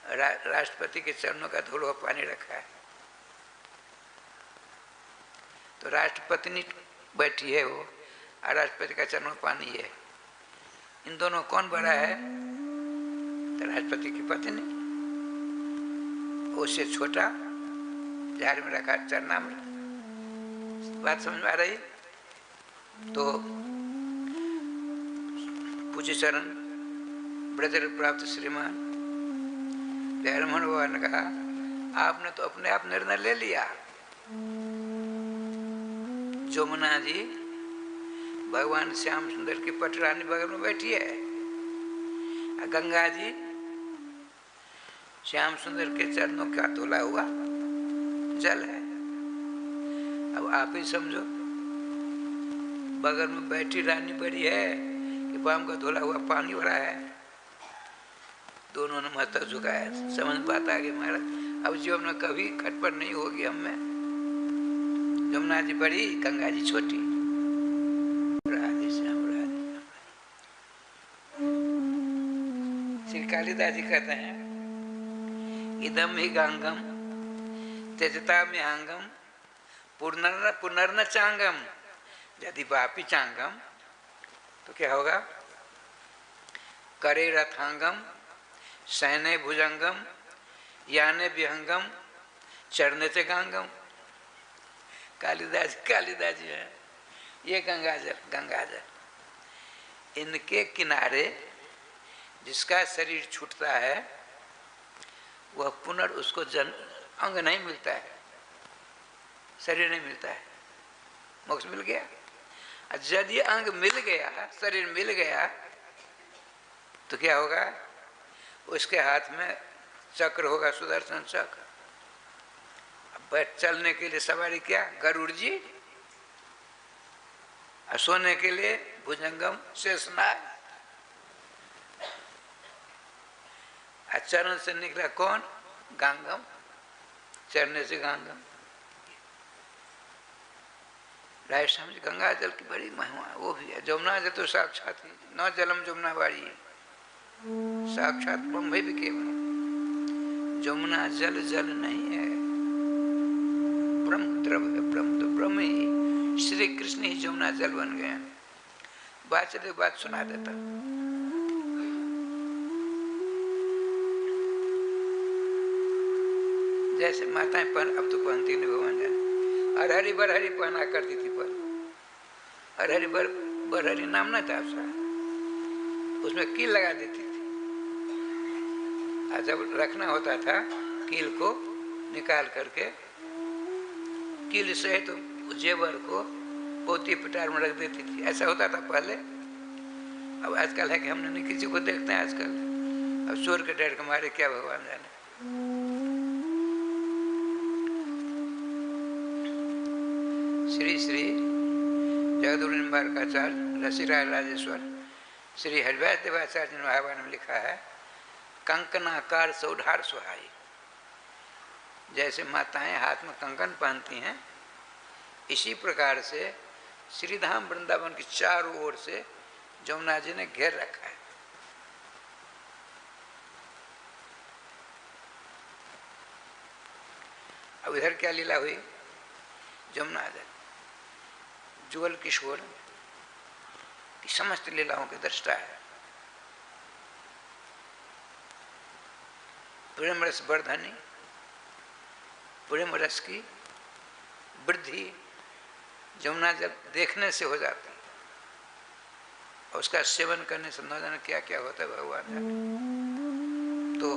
राष्ट्रपति के चरणों का धुला हुआ पानी रखा है। तो राष्ट्रपति बैठी है वो, और राष्ट्रपति का चरणों पानी है। इन दोनों कौन बड़ा है? तो राष्ट्रपति की पत्नी, उससे छोटा झाड़ी में रखा चरणामृत। बात समझ में आ रही? तो पूज्य चरण ब्रजर प्राप्त श्रीमान प्यारे मोहन बाबा ने कहा आपने तो अपने आप निर्णय ले लिया। जमुना जी भगवान श्याम सुंदर की पटरानी बगल में बैठी है, गंगा जी श्याम सुंदर के चरणों का धुला हुआ जल है। अब आप ही समझो, बगल में बैठी रानी बड़ी है कि पाम का धुला हुआ पानी भरा है। दोनों ने मस्तक झुकाया, समझ बात आ गई महाराज। अब जीवन में कभी खटपट नहीं होगी हम में। यमुना जी बड़ी, गंगा जी छोटी। राधे श्याम, राधे श्याम। श्री कालिदास जी कहते हैं, इदम ही गंगम त्यजता में हंगम पुनर्न चांगम यदि वापी चांगम। तो क्या होगा? करे रथांगम सैने भुजंगम याने विहंगम चरने से गांगम। कालिदास जी है। ये गंगाजल इनके किनारे जिसका शरीर छूटता है वह उसको अंग नहीं मिलता है, शरीर नहीं मिलता है, मोक्ष मिल गया। यदि अंग मिल गया, शरीर मिल गया, तो क्या होगा? उसके हाथ में चक्र होगा, सुदर्शन चक्र। बैठ चलने के लिए सवारी क्या? गरुड़ जी। और सोने के लिए भुजंगम शेषनाग। चरण से निकला कौन? गांगम। चरने से गांगम। राय समझ गंगा जल की बड़ी महिमा वो भी है। जमुना जल तो साक्षात ही न जलम जमुना बाड़ी है, साक्षात ब्रह्म भी केवल। जमुना जल जल नहीं है, ब्रह्म द्रव्य, ब्रह्म तो ब्रह्म ही। श्री कृष्ण ही जमुना जल बन गए। बात चले बात सुना देता। जैसे माताएं अब तो पहनती नहीं, भगवान जाने। अरहरी बरहरी पहना करती थी पर अरहरी बरहरी नाम ना था उसका, उसमें कील लगा देती थी। और जब रखना होता था कील को निकाल करके कील से तो जेवर को पोती पिटार में रख देती थी। ऐसा होता था पहले। अब आजकल है कि हमने नहीं किसी को देखते हैं आजकल। अब चोर के डर के मारे क्या भगवान जाने। श्री श्री जगदगुरु निम्बारकाचार्य रसिराय राजेश्वर श्री हरिव्यास देवाचार्य ने महावाणी में लिखा है, कंकनाकार सौधार सुहाई। जैसे माताएं हाथ में कंकन पहनती हैं, इसी प्रकार से श्रीधाम वृंदावन की चारों ओर से जमुना जी ने घेर रखा है। अब इधर क्या लीला हुई? जमुना जी जुगल किशोर की समस्त लीलाओं के दृष्टा है। प्रेम रस वर्धनी, प्रेम रस की वृद्धि जमुना जल देखने से हो जाती है, और उसका सेवन करने से न जाने क्या क्या होता है भगवान जाने। तो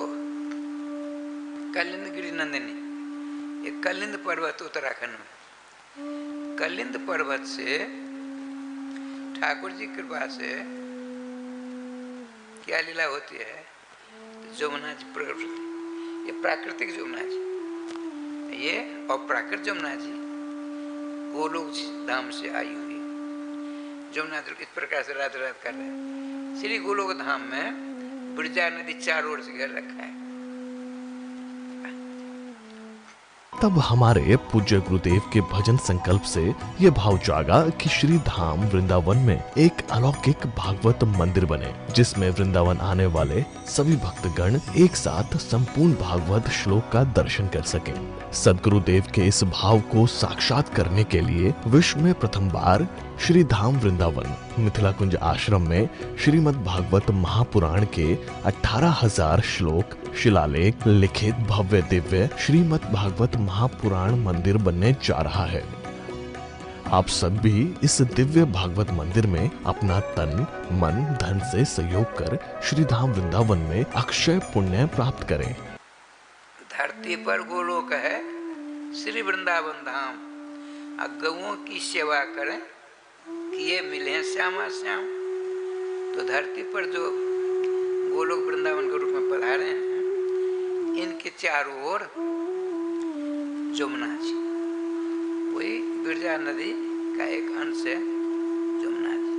कलिंद गिरी नंदिनी, ये कलिंद पर्वत उत्तराखंड में, कलिंद पर्वत से ठाकुर जी कृपा से क्या लीला होती है? जमुना जी प्रकट होती। ये प्राकृतिक जमुना जी, ये अप्राकृत जमुना जी गोलोक धाम से आई हुई। जमुना जी इस प्रकार से रात रात कर रहे हैं। श्री गोलोक धाम में ब्रजा नदी चारों ओर से घेर रखा है। तब हमारे पूज्य गुरुदेव के भजन संकल्प से ये भाव जागा कि श्री धाम वृंदावन में एक अलौकिक भागवत मंदिर बने, जिसमें वृंदावन आने वाले सभी भक्तगण एक साथ संपूर्ण भागवत श्लोक का दर्शन कर सकें। सदगुरुदेव के इस भाव को साक्षात करने के लिए विश्व में प्रथम बार श्री धाम वृंदावन मिथिला कुंज आश्रम में श्रीमद् भागवत महापुराण के 18,000 श्लोक शिलालेख लिखित भव्य दिव्य श्रीमद् भागवत महापुराण मंदिर बनने जा रहा है। आप सब भी इस दिव्य भागवत मंदिर में अपना तन मन धन से सहयोग कर श्री धाम वृंदावन में अक्षय पुण्य प्राप्त करें। धरती पर गोलोक है श्री वृंदावन धाम, गौओं की सेवा करें कि ये मिले श्यामा श्याम। तो धरती पर जो गोलोक वृंदावन के रूप में पधारे हैं, इनके चारों ओर जमुना जी, वही बिरजा नदी का एक अंश है जमुना जी।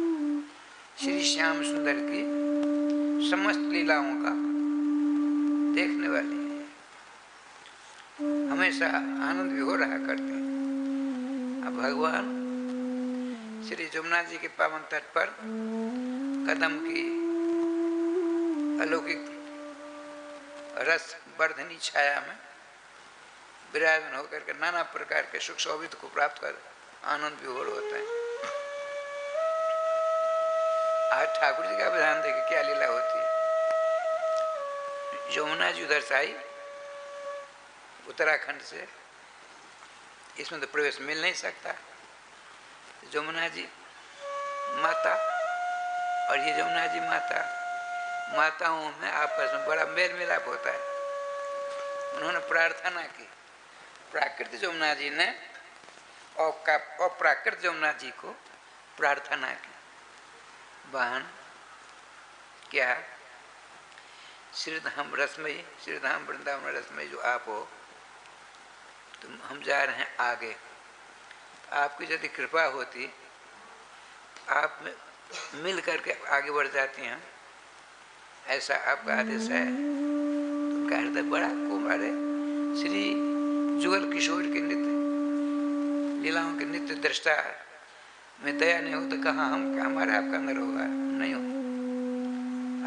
श्री श्याम सुंदर की समस्त लीलाओं का देखने वाले हैं, हमेशा आनंद भी हो रहा करते हैं। अब भगवान श्री जमुना जी के पावन तट पर कदम की अलौकिक रस वर्धनी छाया में विराजमान होकर के नाना प्रकार के सुख सौविध को प्राप्त कर आनंद विभोर होते हैं। आज ठाकुर जी का विधान देखिए क्या लीला होती है। यमुना जी उधर से आई उत्तराखंड से, इसमें तो प्रवेश मिल नहीं सकता। यमुना जी माता और ये यमुना जी माता, माताओं में आपस में बड़ा मेल मिलाप होता है। उन्होंने प्रार्थना की, प्राकृत यमुना जी ने अप्राकृत यमुना जी को प्रार्थना की, बहन क्या श्रीधाम रसमयी, श्रीधाम वृंदावन रसमयी जो आप हो, तो हम जा रहे हैं आगे, आपकी यदि कृपा होती आप मिल करके आगे बढ़ जाती हैं, ऐसा आपका आदेश है। तो उनका हृदय बड़ा कुमारे श्री जुगल किशोर के नित्य लीलाओं के नित्य दृष्टा में दया नहीं हो तो कहाँ हम क्या हमारे आपका अंदर होगा, नहीं हो।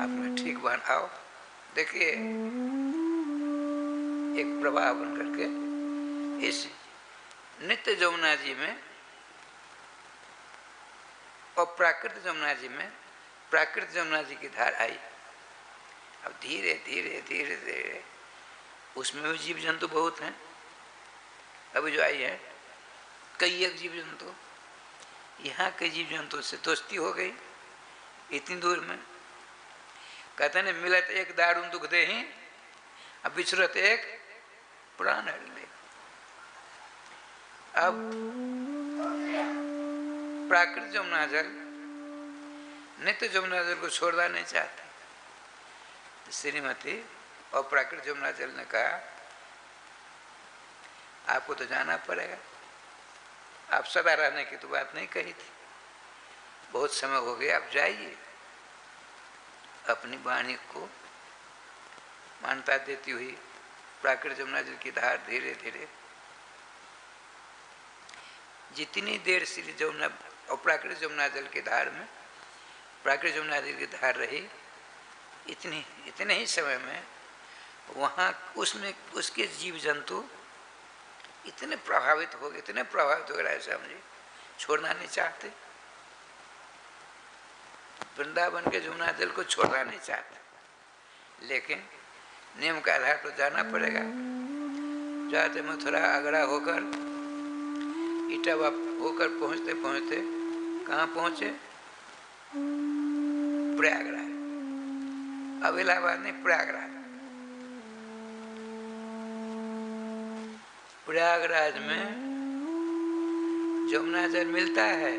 आपने ठीक बहन आओ, देखिए एक प्रभाव बन करके इस नित्य यमुना जी में और प्राकृत यमुना जी में प्राकृत यमुना जी की धार आई। अब धीरे धीरे धीरे धीरे उसमें भी जीव जंतु बहुत हैं। अभी जो आई है कई एक जीव जंतु, यहाँ के जीव जंतु से दोस्ती हो गई इतनी दूर में। कहते न मिलत एक दारुण दुख दे ही, अब बिछुरत एक प्राण हर ले। अब प्राकृत यमुना जल नित्य यमुना जल को छोड़ना नहीं चाहते। श्रीमती और प्राकृत यमुना जल ने कहा आपको तो जाना पड़ेगा, आप सदा रहने की तो बात नहीं कही थी, बहुत समय हो गया, आप जाइए। अपनी वाणी को मान्यता देती हुई प्राकृत यमुना जल की धार धीरे धीरे जितनी देर श्री यमुना और प्राकृत यमुना जल की धार में प्राकृत यमुना जल की धार रही, इतने ही समय में वहाँ उसमें उसके जीव जंतु इतने प्रभावित हो गए, समझे, छोड़ना नहीं चाहते। वृंदावन के यमुना जल को छोड़ना नहीं चाहते, लेकिन नियम के आधार पर जाना पड़ेगा। जाते मथुरा आगरा होकर इटावा होकर पहुँचते पहुँचते कहाँ पहुँचे? प्रयागराज। अब इलाहाबाद नहीं, प्रयागराज। प्रयागराज में यमुना जल मिलता है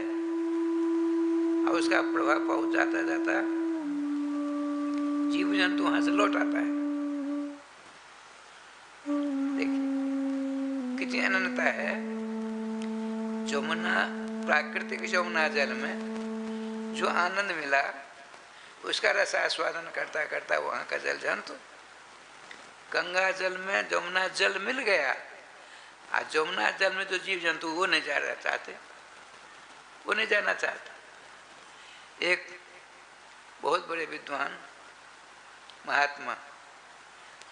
और उसका प्रभाव पहुंच जाता जाता जीव जंतु वहां से लौट आता है। देखिए कितनी अनन्यता है। यमुना प्राकृतिक यमुना जल में जो आनंद मिला उसका रस आस्वादन करता करता वहाँ का जल जंतु गंगा जल में यमुना जल मिल गया। आज यमुना जल में जो जीव जंतु वो नहीं जाना चाहते, वो नहीं जाना चाहते। एक बहुत बड़े विद्वान महात्मा,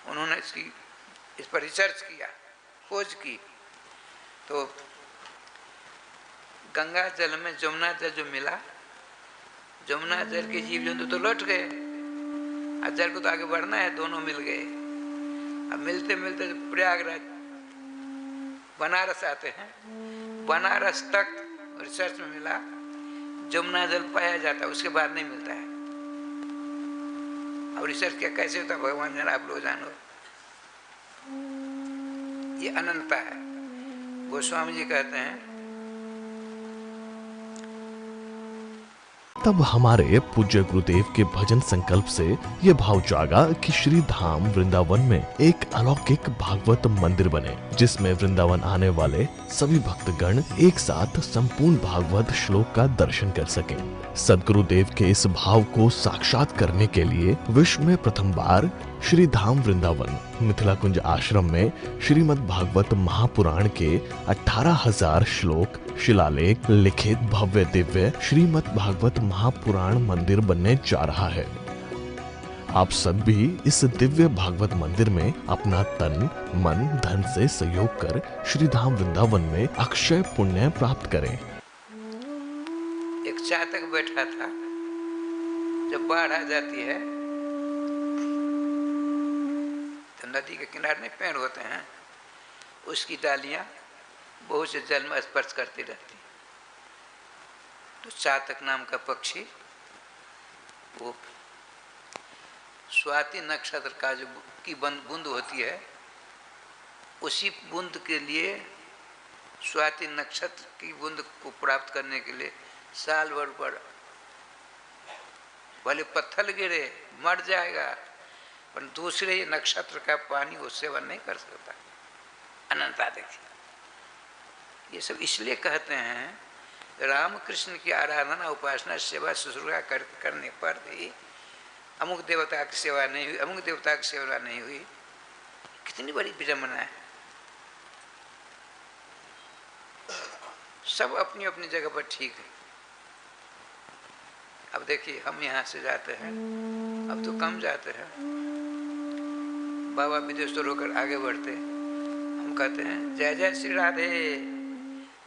उन्होंने इस पर रिसर्च किया, खोज की, तो गंगा जल में यमुना जल जो मिला, यमुना जल के जीव जंतु तो लौट गए, और जल को तो आगे बढ़ना है, दोनों मिल गए। अब मिलते मिलते प्रयागराज बनारस आते हैं, बनारस तक रिसर्च में मिला यमुना जल पाया जाता है, उसके बाद नहीं मिलता है। अब रिसर्च क्या कैसे होता भगवान जाने, आप लोग जानो। ये अनंतता है। गोस्वामी जी कहते हैं तब हमारे पूज्य गुरुदेव के भजन संकल्प से ये भाव जागा कि श्री धाम वृंदावन में एक अलौकिक भागवत मंदिर बने, जिसमें वृंदावन आने वाले सभी भक्तगण एक साथ संपूर्ण भागवत श्लोक का दर्शन कर सकें। सदगुरुदेव के इस भाव को साक्षात करने के लिए विश्व में प्रथम बार श्री धाम वृंदावन मिथिला कुंज आश्रम में श्रीमद् भागवत महापुराण के 18,000 श्लोक शिलालेख लिखित भव्य दिव्य श्रीमद् भागवत महापुराण मंदिर बनने जा रहा है। आप सब भी इस दिव्य भागवत मंदिर में अपना तन मन धन से सहयोग कर श्री धाम वृंदावन में अक्षय पुण्य प्राप्त करें। एक चातक बैठा था, जब बाढ़ आ जाती है तो नदी के किनारे में पेड़ होते हैं, उसकी डालियां बहुत से जल में स्पर्श करती रहती। तो चातक नाम का पक्षी वो स्वाति नक्षत्र का जो की बूंद होती है, उसी बूंद के लिए स्वाति नक्षत्र की बूंद को प्राप्त करने के लिए साल भर पर भले पत्थर गिरे मर जाएगा, पर दूसरे नक्षत्र का पानी वो सेवन नहीं कर सकता। अनंता देखिए, ये सब इसलिए कहते हैं रामकृष्ण की आराधना उपासना सेवा शुश्रूषा करने पर भी अमुक देवता की सेवा नहीं हुई, अमुक देवता की सेवा नहीं हुई। कितनी बड़ी विडंबना है। सब अपनी अपनी जगह पर ठीक है। अब देखिए, हम यहाँ से जाते हैं, अब तो कम जाते हैं, बाबा विदेश्वर होकर आगे बढ़ते, हम कहते हैं जय जय श्री राधे,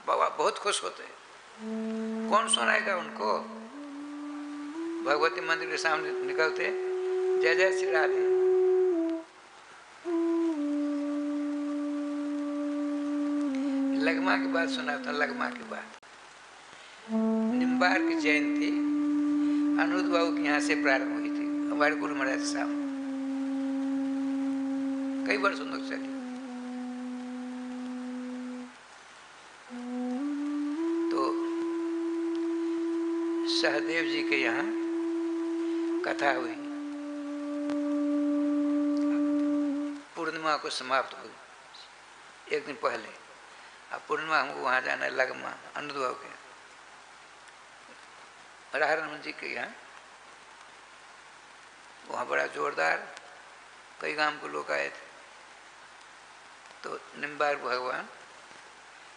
बाबा बहुत खुश होते हैं। कौन सुनाएगा उनको? भगवती मंदिर के सामने निकलते जय जय श्री राधे। लगमा की बात सुनाता हूँ। लगमा की बात, निम्बार की जयंती अनिरुद्ध बाबू के यहाँ से प्रारंभ हुई थी, हमारे गुरु महाराज साहब। कई वर्षों तक चली। तो सहदेव जी के यहाँ कथा हुई, पूर्णिमा को समाप्त हुई एक दिन पहले। अब पूर्णिमा हमको वहाँ जाना है, लगमा अनिरुद्ध बाबू के राधारमन जी के यहाँ। वहाँ बड़ा जोरदार कई गांव के लोग आए थे। तो निम्बार भगवान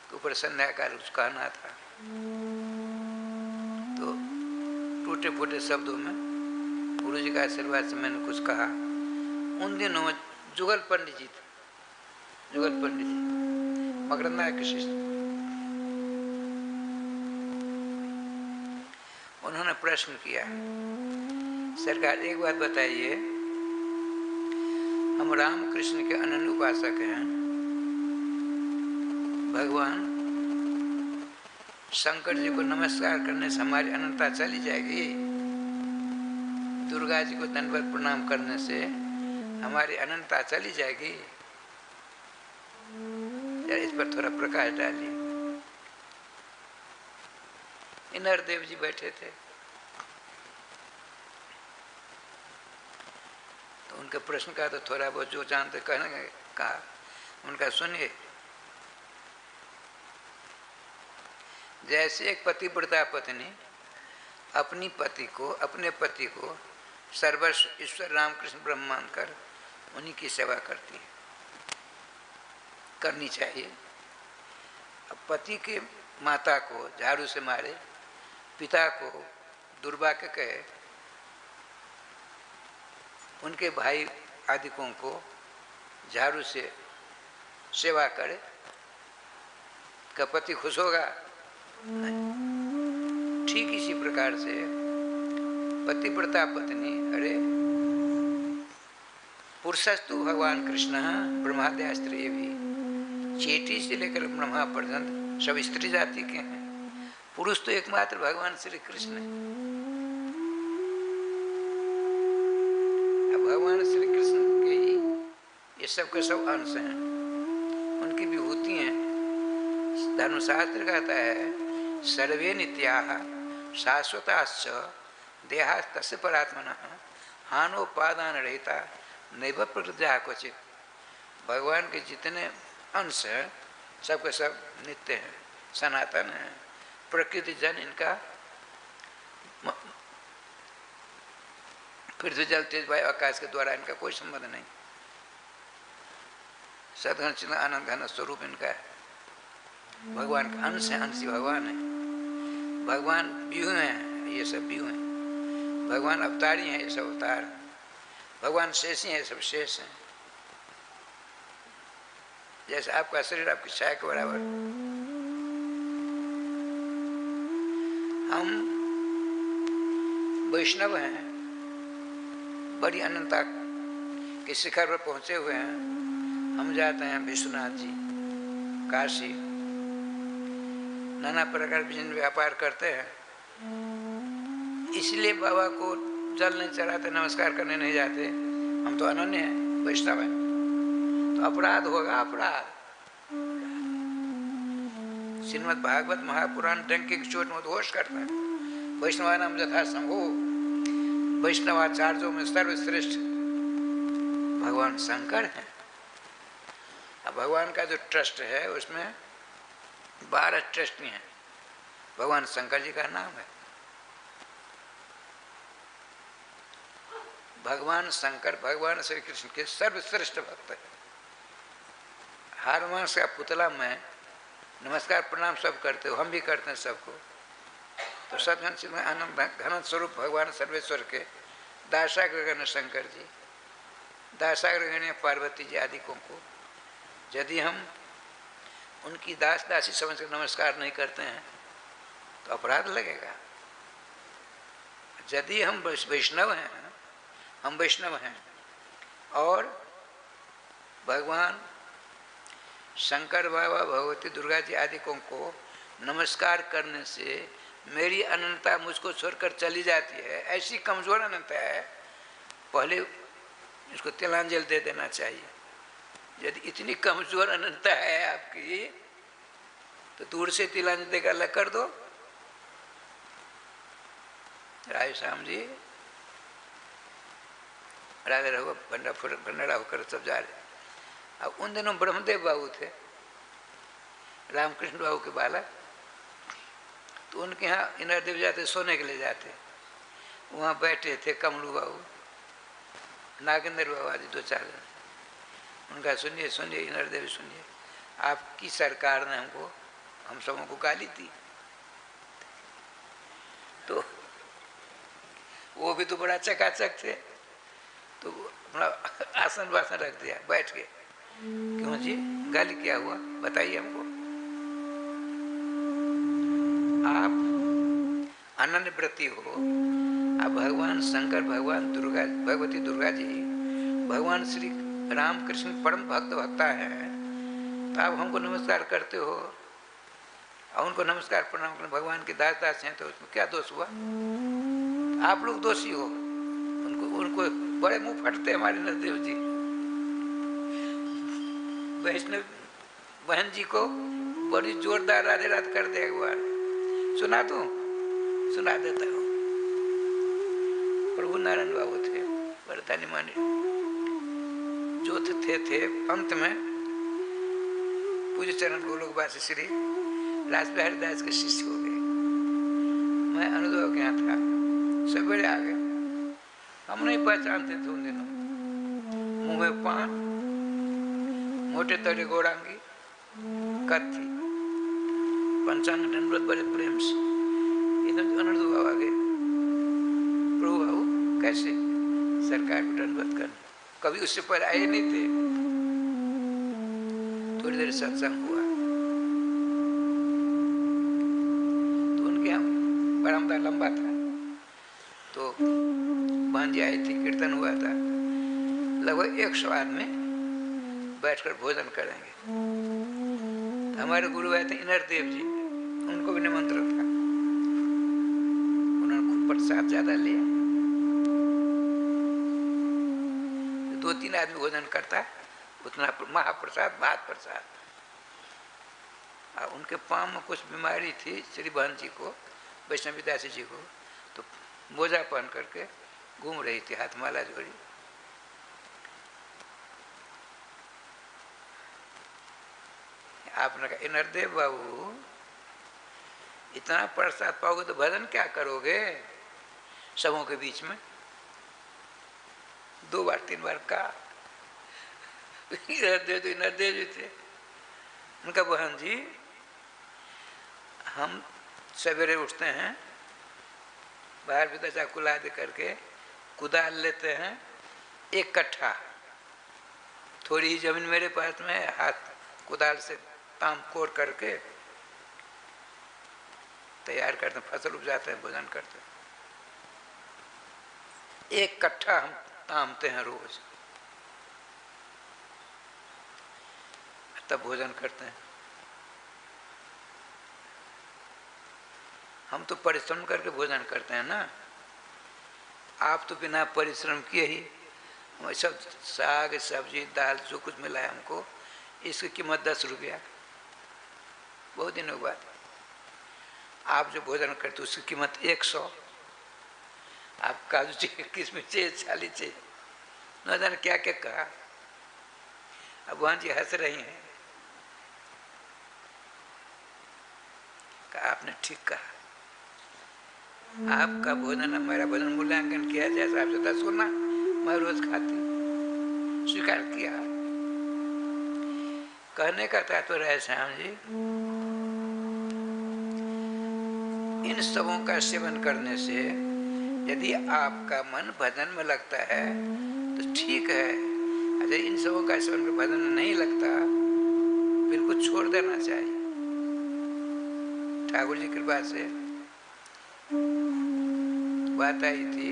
के ऊपर संध्याकाल कुछ कहना था, तो टूटे फूटे शब्दों में गुरु जी का आशीर्वाद से मैंने कुछ कहा। उन दिनों में जुगल पंडित जी थे, जुगल पंडित जी मकरंदा के शिष्य। उन्होंने प्रश्न किया, सरकार एक बात बताइए, हम रामकृष्ण के अनन्य उपासक हैं, भगवान शंकर जी को नमस्कार करने से हमारी अनंतता चली जाएगी, दुर्गा जी को दंडवत प्रणाम करने से हमारी अनंतता चली जाएगी? इस पर थोड़ा प्रकाश डालिए। नरदेव जी बैठे थे, तो उनके प्रश्न का तो थोड़ा बहुत जो जानते कहने कहा, उनका सुनिए। जैसे एक पतिव्रता पत्नी अपने पति को सर्वस्व ईश्वर रामकृष्ण ब्रह्म मानकर उन्हीं की सेवा करती है, करनी चाहिए। अब पति के माता को झाड़ू से मारे, पिता को दुर्भाग्य कहे, उनके भाई आदिकों को झाड़ू से सेवा करे, क्या पति खुश होगा? नहीं। ठीक इसी प्रकार से पतिव्रता पत्नी, अरे पुरुषस्तु भगवान कृष्ण ब्रह्माद्या स्त्री भी, चेटी से लेकर ब्रह्मा पर्यंत सब स्त्री जाति के हैं, पुरुष तो एकमात्र भगवान श्री कृष्ण है। अब भगवान श्री कृष्ण के ही ये सब के सब अंश हैं, उनकी विभूति हैं। धर्मशास्त्र कहता है सर्वे नित्याः शाश्वताश्च देहा तस्य परात्मनः हानोपादान रहता नैव प्रकृतिः क्वचित। भगवान के जितने अंश हैं सबके सब नित्य हैं, सनातन हैं। प्रकृति जन इनका पृथ्वी जल तेज वायु आकाश के द्वारा इनका कोई संबंध नहीं। सदघन चिन्ह आनंद घन स्वरूप इनका है। भगवान का अंश है, अंश ही भगवान है। भगवान व्यूह हैं, ये सब व्यूह हैं। भगवान अवतारी हैं, ये सब अवतार हैं। भगवान शेषी हैं, ये सब शेष हैं। जैसे आपका शरीर आपकी छाया के बराबर। हम वैष्णव हैं, बड़ी अनंता के शिखर पर पहुंचे हुए हैं। हम जाते हैं विश्वनाथ जी, काशी, नाना प्रकार विभिन्न व्यापार करते हैं। इसलिए बाबा को जल नहीं चढ़ाते, नमस्कार करने नहीं जाते। हम तो अनन्य हैं, वैष्णव हैं। तो अपराध होगा, अपराध। श्रीमद् भागवत महापुराण डंके की चोट में उद्घोष करता है, वैष्णवानाम यथा संभो, वैष्णवाचार्यों में सर्वश्रेष्ठ भगवान शंकर हैं। अब भगवान का जो ट्रस्ट है उसमें 12 ट्रस्टी हैं। भगवान शंकर जी का नाम है। भगवान शंकर भगवान श्री कृष्ण के सर्वश्रेष्ठ भक्त है। हनुमान का पुतला में नमस्कार प्रणाम सब करते हो, हम भी करते हैं सबको। तो सदघन चिन्मय आनंद घन स्वरूप भगवान सर्वेश्वर के दासाग्रगण शंकर जी, दासाग्रगण पार्वती जी आदि को यदि हम उनकी दास दासी समझ कर नमस्कार नहीं करते हैं तो अपराध लगेगा। यदि हम वैष्णव हैं, हम वैष्णव हैं और भगवान शंकर बाबा भगवती दुर्गा जी आदि को नमस्कार करने से मेरी अनंतता मुझको छोड़कर चली जाती है, ऐसी कमज़ोर अनंतता है, पहले इसको तिलांजलि दे देना चाहिए। यदि इतनी कमज़ोर अनंतता है आपकी तो दूर से तिलांजलि देकर अलग कर दो। राय श्याम जी राधे रहो भंडारा होकर सब जा रहे। अब उन दिनों ब्रह्मदेव बाबू थे, रामकृष्ण बाबू के बालक। तो उनके यहाँ इंद्रदेव जाते, सोने के लिए जाते। वहाँ बैठे थे कमलू बाबू, नागेंद्र बाबू आदि 2-4 जन। उनका सुनिए सुनिए इंद्रदेव सुनिए, आपकी सरकार ने हमको हम सबों को गाली दी। तो वो भी तो बड़ा चकाचक थे, तो अपना आसन वासन रख दिया, बैठ गए। क्यों जी, गाली क्या हुआ बताइए हमको। आप अनन्य व्रती हो, आप भगवान शंकर, भगवान दुर्गा, भगवती दुर्गा जी, भगवान श्री राम कृष्ण परम भक्ता है, तो आप हमको नमस्कार करते हो और उनको नमस्कार प्रणाम करने भगवान के दास दास हैं, तो उसमें क्या दोष हुआ? आप लोग दोषी हो। उनको बड़े मुंह फटते हमारे नरदेव जी। वैष्णव बहन जी को बड़ी जोरदार राधे राधे कर दे, एक बार सुना दूं? सुना देता हूँ। प्रभु नारायण बाबू थे, बड़े धनी मानी जो थे अंत में पूज्य चरण गोलोकवासी श्री रासबिहारी दास के शिष्य हो गए। मैं अनुदेव के यहाँ था, सवेरे आ गए। हम नहीं पहचानते थे उन दिनों। मुँह में पान, मोटे तड़े गौरांगी, कत्थी, पंचांग दंडवत बड़े प्रेम से। इधर अनुदेव बाबा गए, प्रभु बाबू कैसे सरकार को दंडवत करना, कभी उससे पहले आए नहीं थे। थोड़ी देर सत्संग हुआ तो उनके यहाँ बरामदा लंबा था, तो भांजी आई थी, कीर्तन हुआ था। लगभग 100 आदमी बैठकर भोजन करेंगे। तो हमारे गुरु आए थे इंद्रदेव जी, उनको भी निमंत्रण था। उन्होंने खूब प्रसाद ज्यादा लिया। 2-3 आदमी भोजन करता उतना महाप्रसाद, भात प्रसाद। उनके पाँव में कुछ बीमारी थी श्री बहन जी को, वैष्णवी दासी जी को, तो मोजा पहन करके घूम रही थी, हाथ माला जोड़ी। आपने कहा नरदेव बाबू, इतना प्रसाद पाओगे तो भजन क्या करोगे सबों के बीच में? 2 बार 3 बार कहा। नरदेव जी थे। उनका बहन जी, हम सवेरे उठते हैं, बाहर भी दशा कुला दे करके कुदाल लेते हैं 1 कट्ठा, थोड़ी ही जमीन मेरे पास में, हाथ कुदाल से ताम कोर करके तैयार करते हैं, फसल उपजाते हैं, भोजन करते हैं। 1 कट्ठा हम तामते हैं रोज, तब भोजन करते हैं। हम तो परिश्रम करके भोजन करते हैं ना, आप तो बिना परिश्रम किए ही सब साग सब्जी दाल जो कुछ मिला है हमको, इसकी कीमत 10 रुपया। बहुत दिनों बाद आप जो भोजन करते उसकी कीमत 100। आप काजू चाहिए, किसमिस चाहिए, छाली चाहिए, न जाने क्या क्या कहा। अब वहां जी हंस रही हैं, आपने ठीक कहा, आपका भोजन मेरा भोजन मूल्यांकन किया जैसा आपसे 10 गुना मैं रोज खाती, स्वीकार किया। कहने का तात्पर्य है श्याम जी, इन सबों का सेवन करने से यदि आपका मन भजन में लगता है तो ठीक है, अगर इन सबों का सेवन कर भजन में नहीं लगता, बिल्कुल छोड़ देना चाहिए। ठाकुर जी कृपा से बात आई थी,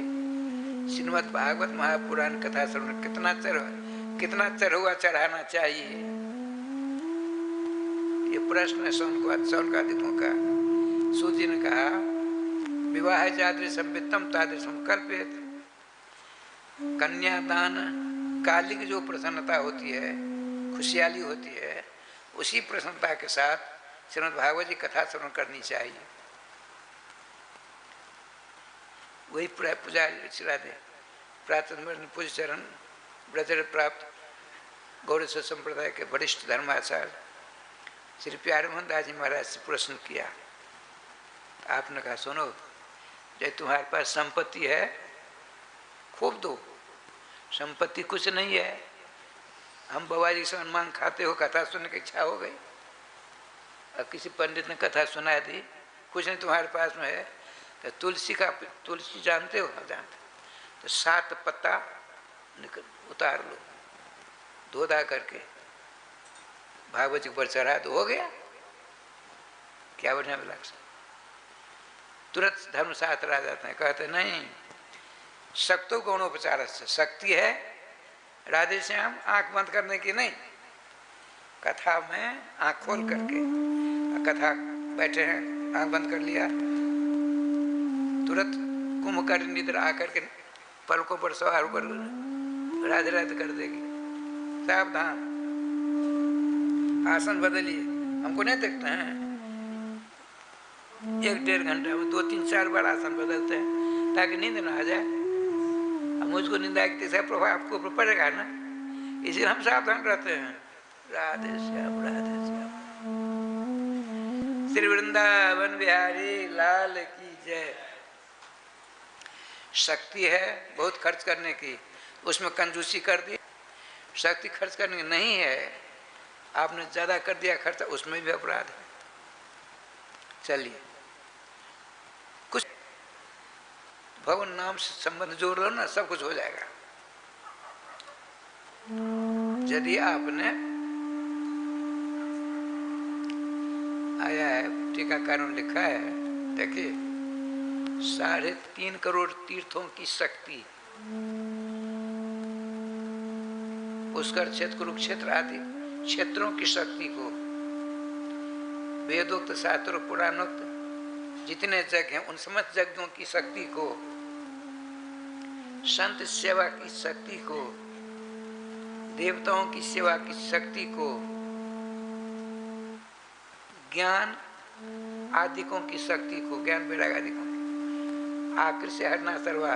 श्रीमद् भागवत महापुराण कथा श्रवण कितना चढ़ुआ चढ़ाना चाहिए, ये प्रश्न है शौनकादिकों का। सूत जी ने कहा, विवाह जादृशम वित्तम तादृशम कल्पेत। कन्यादान कालिक जो प्रसन्नता होती है, खुशहाली होती है, उसी प्रसन्नता के साथ श्रीमद् भागवत जी कथा श्रवण करनी चाहिए। वही पूजा राधे प्रातः पूज चरण ब्रजर प्राप्त गौड़ संप्रदाय के वरिष्ठ धर्माचार्य श्री प्यारे मोहन दास जी महाराज से प्रश्न किया। आपने कहा, सुनो, जब तुम्हारे पास संपत्ति है खूब दो, संपत्ति कुछ नहीं है। हम बाबा जी से अनुमान खाते हो, कथा सुनने की इच्छा हो गई, और किसी पंडित ने कथा सुना दी, कुछ नहीं तुम्हारे पास में है, तो तुलसी जानते हो? हाँ जानते। तो 7 पत्ता उतार लो, धो धा करके भागवत जी पर चढ़ा दो, हो गया। क्या बढ़िया विलक्षण। तुरंत धर्मशास्त्र आ जाते हैं, कहते नहीं, शक्तो गौणोपचार से शक्ति है राधे श्याम आंख बंद करने की नहीं, कथा में आंख खोल करके, कथा बैठे हैं आंख बंद कर लिया, तुरंत कुंभकर्ण निद्रा आकर के पलकों पर सवार होकर राधे राधे कर देगी। सावधान, आसन बदलिए। हमको नहीं देखते हैं, 1-1.5 घंटे में 2-3-4 बार आसन बदलते हैं ताकि नींद ना आ जाए। अब मुझको नींद आए तीसरा प्रभाव आपको ऊपर पड़ेगा ना, इसलिए हम सावधान रहते हैं। राधे श्याम राधे श्याम। श्री वृंदावन बिहारी लाल की जय। शक्ति है बहुत खर्च करने की, उसमें कंजूसी कर दी। शक्ति खर्च करने की नहीं है, आपने ज्यादा कर दिया खर्चा, उसमें भी अपराध है। चलिए, कुछ भगवान नाम से संबंध जोड़ लो ना, सब कुछ हो जाएगा। यदि आपने आया है, टीकाकारों ने लिखा है, देखिए 3.5 करोड़ तीर्थों की शक्ति, पुष्कर क्षेत्र कुरुक्षेत्र आदि क्षेत्रों की शक्ति को, वेदोक्त शास्त्रों पुराणोक्त जितने यज्ञ हैं उन समस्त यज्ञों की शक्ति को, संत सेवा की शक्ति को, देवताओं की सेवा की शक्ति को, ज्ञान आदिकों की शक्ति को, ज्ञान वैराग आदिकों की आकृष्य हरना सर्वा,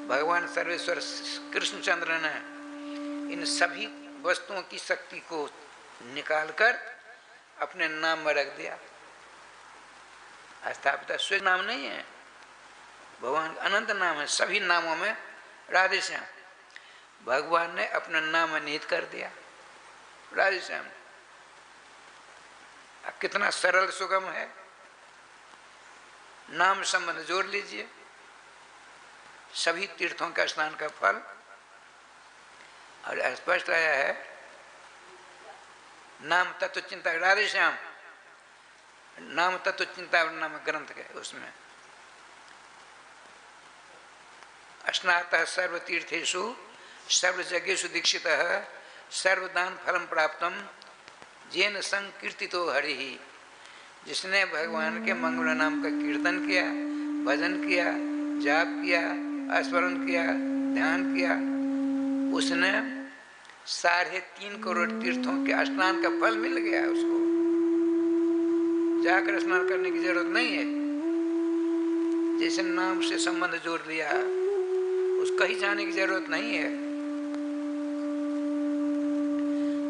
भगवान सर्वेश्वर कृष्णचंद्र ने इन सभी वस्तुओं की शक्ति को निकालकर अपने नाम में रख दिया। स्थापित स्वयं नाम नहीं है, भगवान का अनंत नाम है। सभी नामों में राधे श्याम भगवान ने अपना नाम निहित कर दिया, राधे श्याम। कितना सरल सुगम है, नाम संबंध जोड़ लीजिए, सभी तीर्थों का स्नान का फल। और स्पष्ट आया है नाम तत्व चिंता, राधे श्याम नाम तत्व चिंता नाम ग्रंथ के उसमें स्नातः सर्वतीर्थेषु सर्वयज्ञेषु दीक्षितः सर्वदान फलम प्राप्तम जेन संकीर्तितो हरिहि। जिसने भगवान के मंगल नाम का कीर्तन किया, भजन किया, जाप किया, स्मरण किया, ध्यान किया, उसने 3.5 करोड़ तीर्थों के स्नान का फल मिल गया। उसको जाकर स्नान करने की जरूरत नहीं है। जैसे नाम से संबंध जोड़ लिया, उसको ही जाने की जरूरत नहीं है।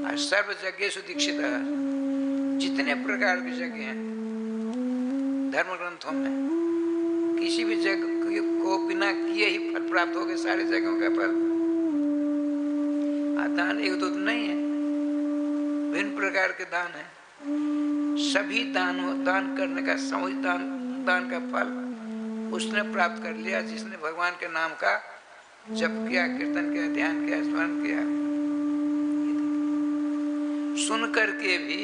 और सर्व यज्ञेषु दीक्षित, जितने प्रकार के यज्ञ हैं धर्म ग्रंथों में, किसी भी यज्ञ को बिना किए ही फल प्राप्त हो गए, सारे यज्ञों का फल। दान एक दो नहीं है, भिन्न प्रकार के दान है। सभी दान करने का सामूहिक दान का फल उसने प्राप्त कर लिया, जिसने भगवान के नाम का जप किया, कीर्तन किया, ध्यान किया, स्मरण किया। सुन करके भी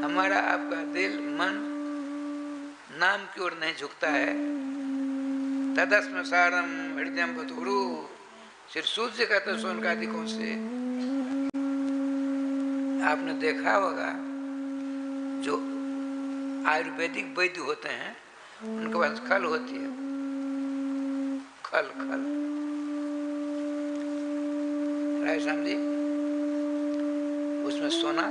हमारा आपका दिल मन नाम की ओर नहीं झुकता है। तदस्म सारम हृदयम बतुरु, सिर सूर्य का तो सोनकादिकों से आपने देखा होगा, जो आयुर्वेदिक वैद्य होते हैं उनके पास खल होती है, खल खल। राय श्याम जी उसमें सोना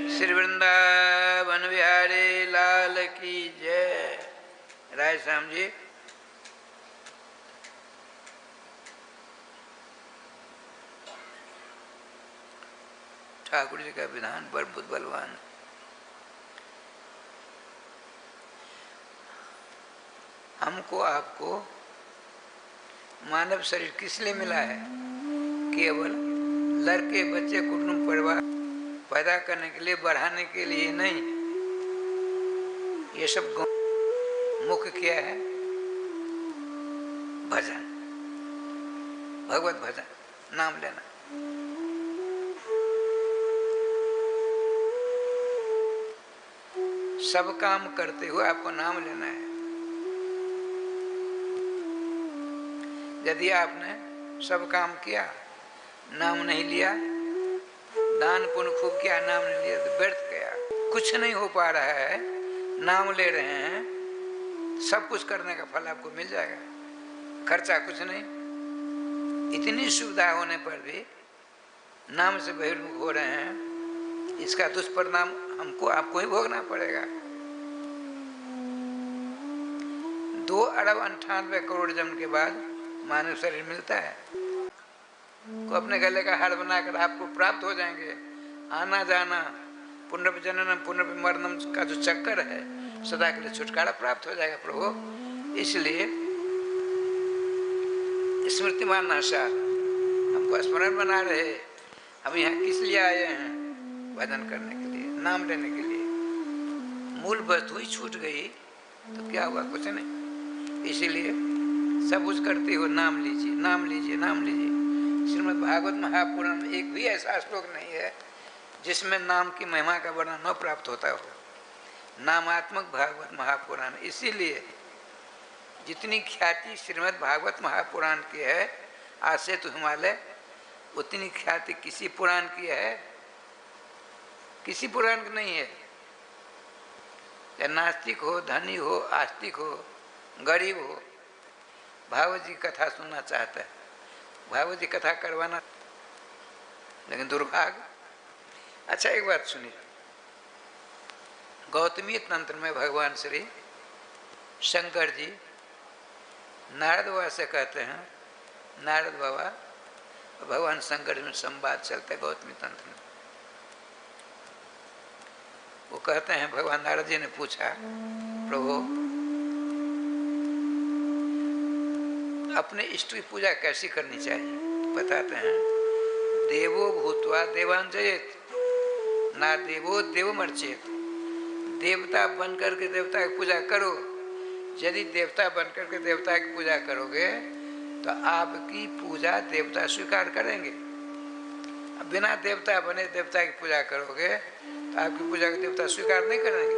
श्री वृंदावन बिहारी लाल की जय। राय श्याम जी ठाकुर जी का विधान पर बुद्ध बलवान। हमको आपको मानव शरीर किस लिए मिला है? केवल लड़के बच्चे कुटुंब परिवार पैदा करने के लिए, बढ़ाने के लिए नहीं। ये सब मुख्य क्या है? भजन, भगवत भजन, नाम लेना। सब काम करते हुए आपको नाम लेना है। यदि आपने सब काम किया, नाम नहीं लिया, दान पुण्य खूब किया, नाम नहीं लिया, तो व्यर्थ गया। कुछ नहीं हो पा रहा है, नाम ले रहे हैं, सब कुछ करने का फल आपको मिल जाएगा, खर्चा कुछ नहीं। इतनी सुविधा होने पर भी नाम से बहिर्मुख हो रहे हैं, इसका दुष्परिणाम हमको आपको ही भोगना पड़ेगा। 2 अरब 98 करोड़ जन्म के बाद मानव शरीर मिलता है। को अपने गले का हार बनाकर आपको प्राप्त हो जाएंगे। आना जाना, पुनर्प जननम पुनर्प मरणम का जो चक्कर है, सदा के लिए छुटकारा प्राप्त हो जाएगा प्रभु। इसलिए स्मृतिमान आचार हमको स्मरण बना रहे। हम यहाँ किस लिए आए हैं? भजन करने के लिए, नाम लेने के लिए। मूल वस्तु ही छूट गई तो क्या हुआ? कुछ नहीं। इसीलिए सब कुछ करते हो नाम लीजिए, नाम लीजिए, नाम लीजिए। श्रीमद् भागवत महापुराण में एक भी ऐसा श्लोक नहीं है जिसमें नाम की महिमा का वर्णन न प्राप्त होता हो, नामात्मक भागवत महापुराण। इसीलिए जितनी ख्याति श्रीमद् भागवत महापुराण की है आज से तो हिमालय, उतनी ख्याति किसी पुराण की है? किसी पुराण की नहीं है। या नास्तिक हो, धनी हो, आस्तिक हो, गरीब हो, भागवत जी कथा सुनना चाहता है, भागवत जी कथा करवाना, लेकिन दुर्भाग्य। अच्छा एक बात सुनिए, गौतमी तंत्र में भगवान श्री शंकर जी नारद बाबा से कहते हैं, नारद बाबा भगवान शंकर में संवाद चलता है गौतमी तंत्र में। वो कहते हैं, भगवान नारद जी ने पूछा, प्रभु अपने इष्ट की पूजा कैसी करनी चाहिए? बताते हैं, देवो भूत्वा देवान जयेत, ना देवो देवमर्चेत। देवता बन करके देवता की पूजा करो। यदि देवता बन करके देवता की पूजा करोगे तो आपकी पूजा देवता स्वीकार करेंगे। बिना देवता बने देवता की पूजा करोगे तो आपकी पूजा को देवता स्वीकार नहीं करेंगे।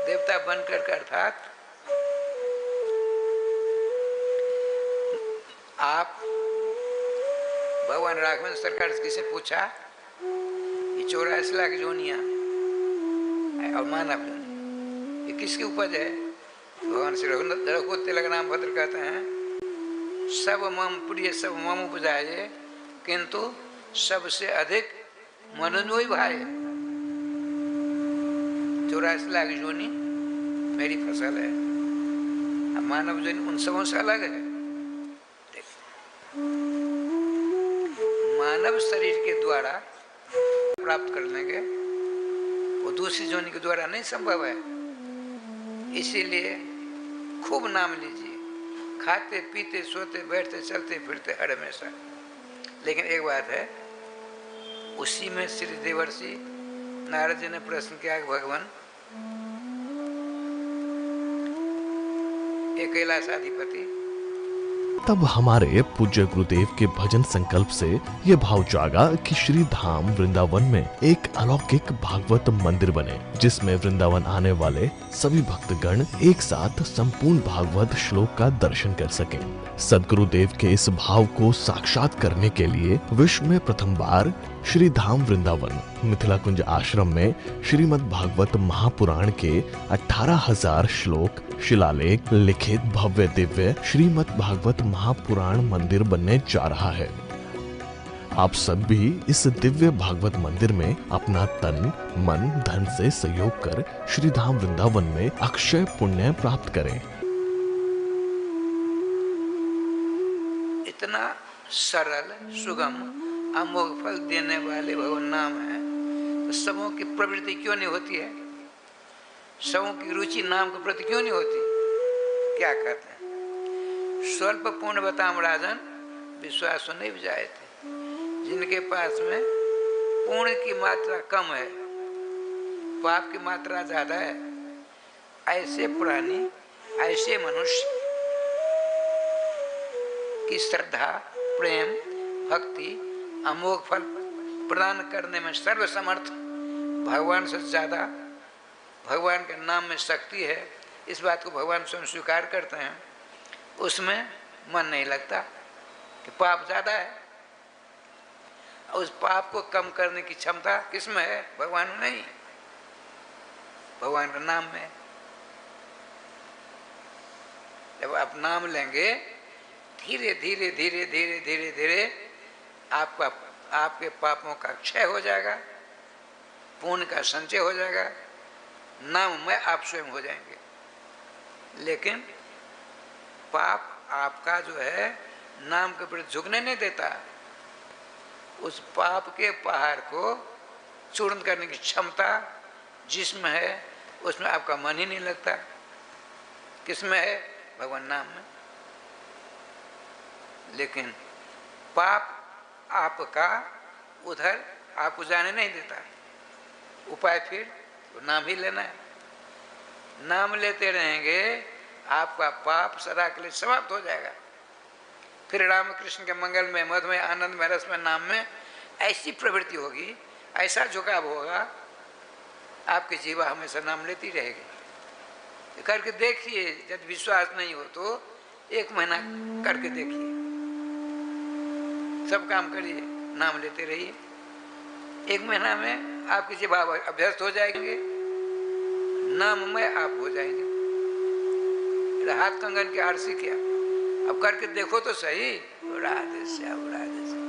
देवता बन करके अर्थात आप भगवान राघवेंद्र सरकार किसे पूछा, ये 84 लाख जोनियां और मानव जोनि ये किसकी उपज है? भगवान श्री रघुपति तिलक नाम भद्र कहते हैं, सब मम प्रिय सब मम उपजाए, किंतु सबसे अधिक मनुजोई भाई। 84 लाख जोनी मेरी फसल है, अब मानव जोनी उन सबों से अलग है। मानव शरीर के द्वारा प्राप्त कर लेंगे, वो दूसरी जोनी के द्वारा नहीं संभव है। इसीलिए खूब नाम लीजिए, खाते पीते सोते बैठते चलते फिरते हर हमेशा। लेकिन एक बात है, उसी में श्री देवर्षि नारद जी ने प्रश्न किया कि भगवान एक कैलाशाधिपति। तब हमारे पूज्य गुरुदेव के भजन संकल्प से ये भाव जागा कि श्री धाम वृंदावन में एक अलौकिक भागवत मंदिर बने, जिसमें वृंदावन आने वाले सभी भक्तगण एक साथ संपूर्ण भागवत श्लोक का दर्शन कर सकें। सदगुरुदेव के इस भाव को साक्षात करने के लिए विश्व में प्रथम बार श्री धाम वृंदावन मिथिला कुंज आश्रम में श्रीमद् भागवत महापुराण के 18,000 श्लोक शिलालेख लिखित भव्य दिव्य श्रीमद् भागवत महापुराण मंदिर बनने जा रहा है। आप सब भी इस दिव्य भागवत मंदिर में अपना तन मन धन से सहयोग कर श्री धाम वृंदावन में अक्षय पुण्य प्राप्त करें। इतना सरल सुगम अमोघ फल देने वाले भगवान नाम है, तो सबों की प्रवृत्ति क्यों नहीं होती है? सबों की रुचि नाम के प्रति क्यों नहीं होती? क्या कहते हैं, स्वल्प पूर्ण बताम राजन विश्वास नहीं जाए थे। जिनके पास में पुण्य की मात्रा कम है, पाप की मात्रा ज्यादा है, ऐसे प्राणी ऐसे मनुष्य की श्रद्धा प्रेम भक्ति अमोघ फल प्रदान करने में सर्वसमर्थ भगवान से ज्यादा भगवान के नाम में शक्ति है। इस बात को भगवान स्वयं स्वीकार करते हैं। उसमें मन नहीं लगता कि पाप ज्यादा है। उस पाप को कम करने की क्षमता किसमें है? भगवान में नहीं, भगवान के नाम में। जब आप नाम लेंगे, धीरे धीरे धीरे धीरे धीरे धीरे आपके पापों का क्षय हो जाएगा, पुण्य का संचय हो जाएगा, नाम में आप स्वयं हो जाएंगे। लेकिन पाप आपका जो है नाम के प्रति झुकने नहीं देता। उस पाप के पहाड़ को चूर्ण करने की क्षमता जिसमें है, उसमें आपका मन ही नहीं लगता। किसमें है? भगवान नाम में। लेकिन पाप आपका उधर आपको जाने नहीं देता। उपाय फिर तो नाम ही लेना है। नाम लेते रहेंगे, आपका पाप सदा के लिए समाप्त हो जाएगा। फिर रामकृष्ण के मंगल में, मधुमय, आनंद में, रस में, नाम में ऐसी प्रवृत्ति होगी, ऐसा झुकाव होगा, आपकी जीवा हमेशा नाम लेती रहेगी। करके देखिए, यदि विश्वास नहीं हो तो 1 महीना करके देखिए, सब काम करिए, नाम लेते रहिए। 1 महीना में आपकी जीवा अभ्यस्त हो जाएंगे, नाममय आप हो जाएंगे। हाथ कंगन की आरसी क्या, अब करके देखो तो सही। राधे श्याम, राधे श्याम।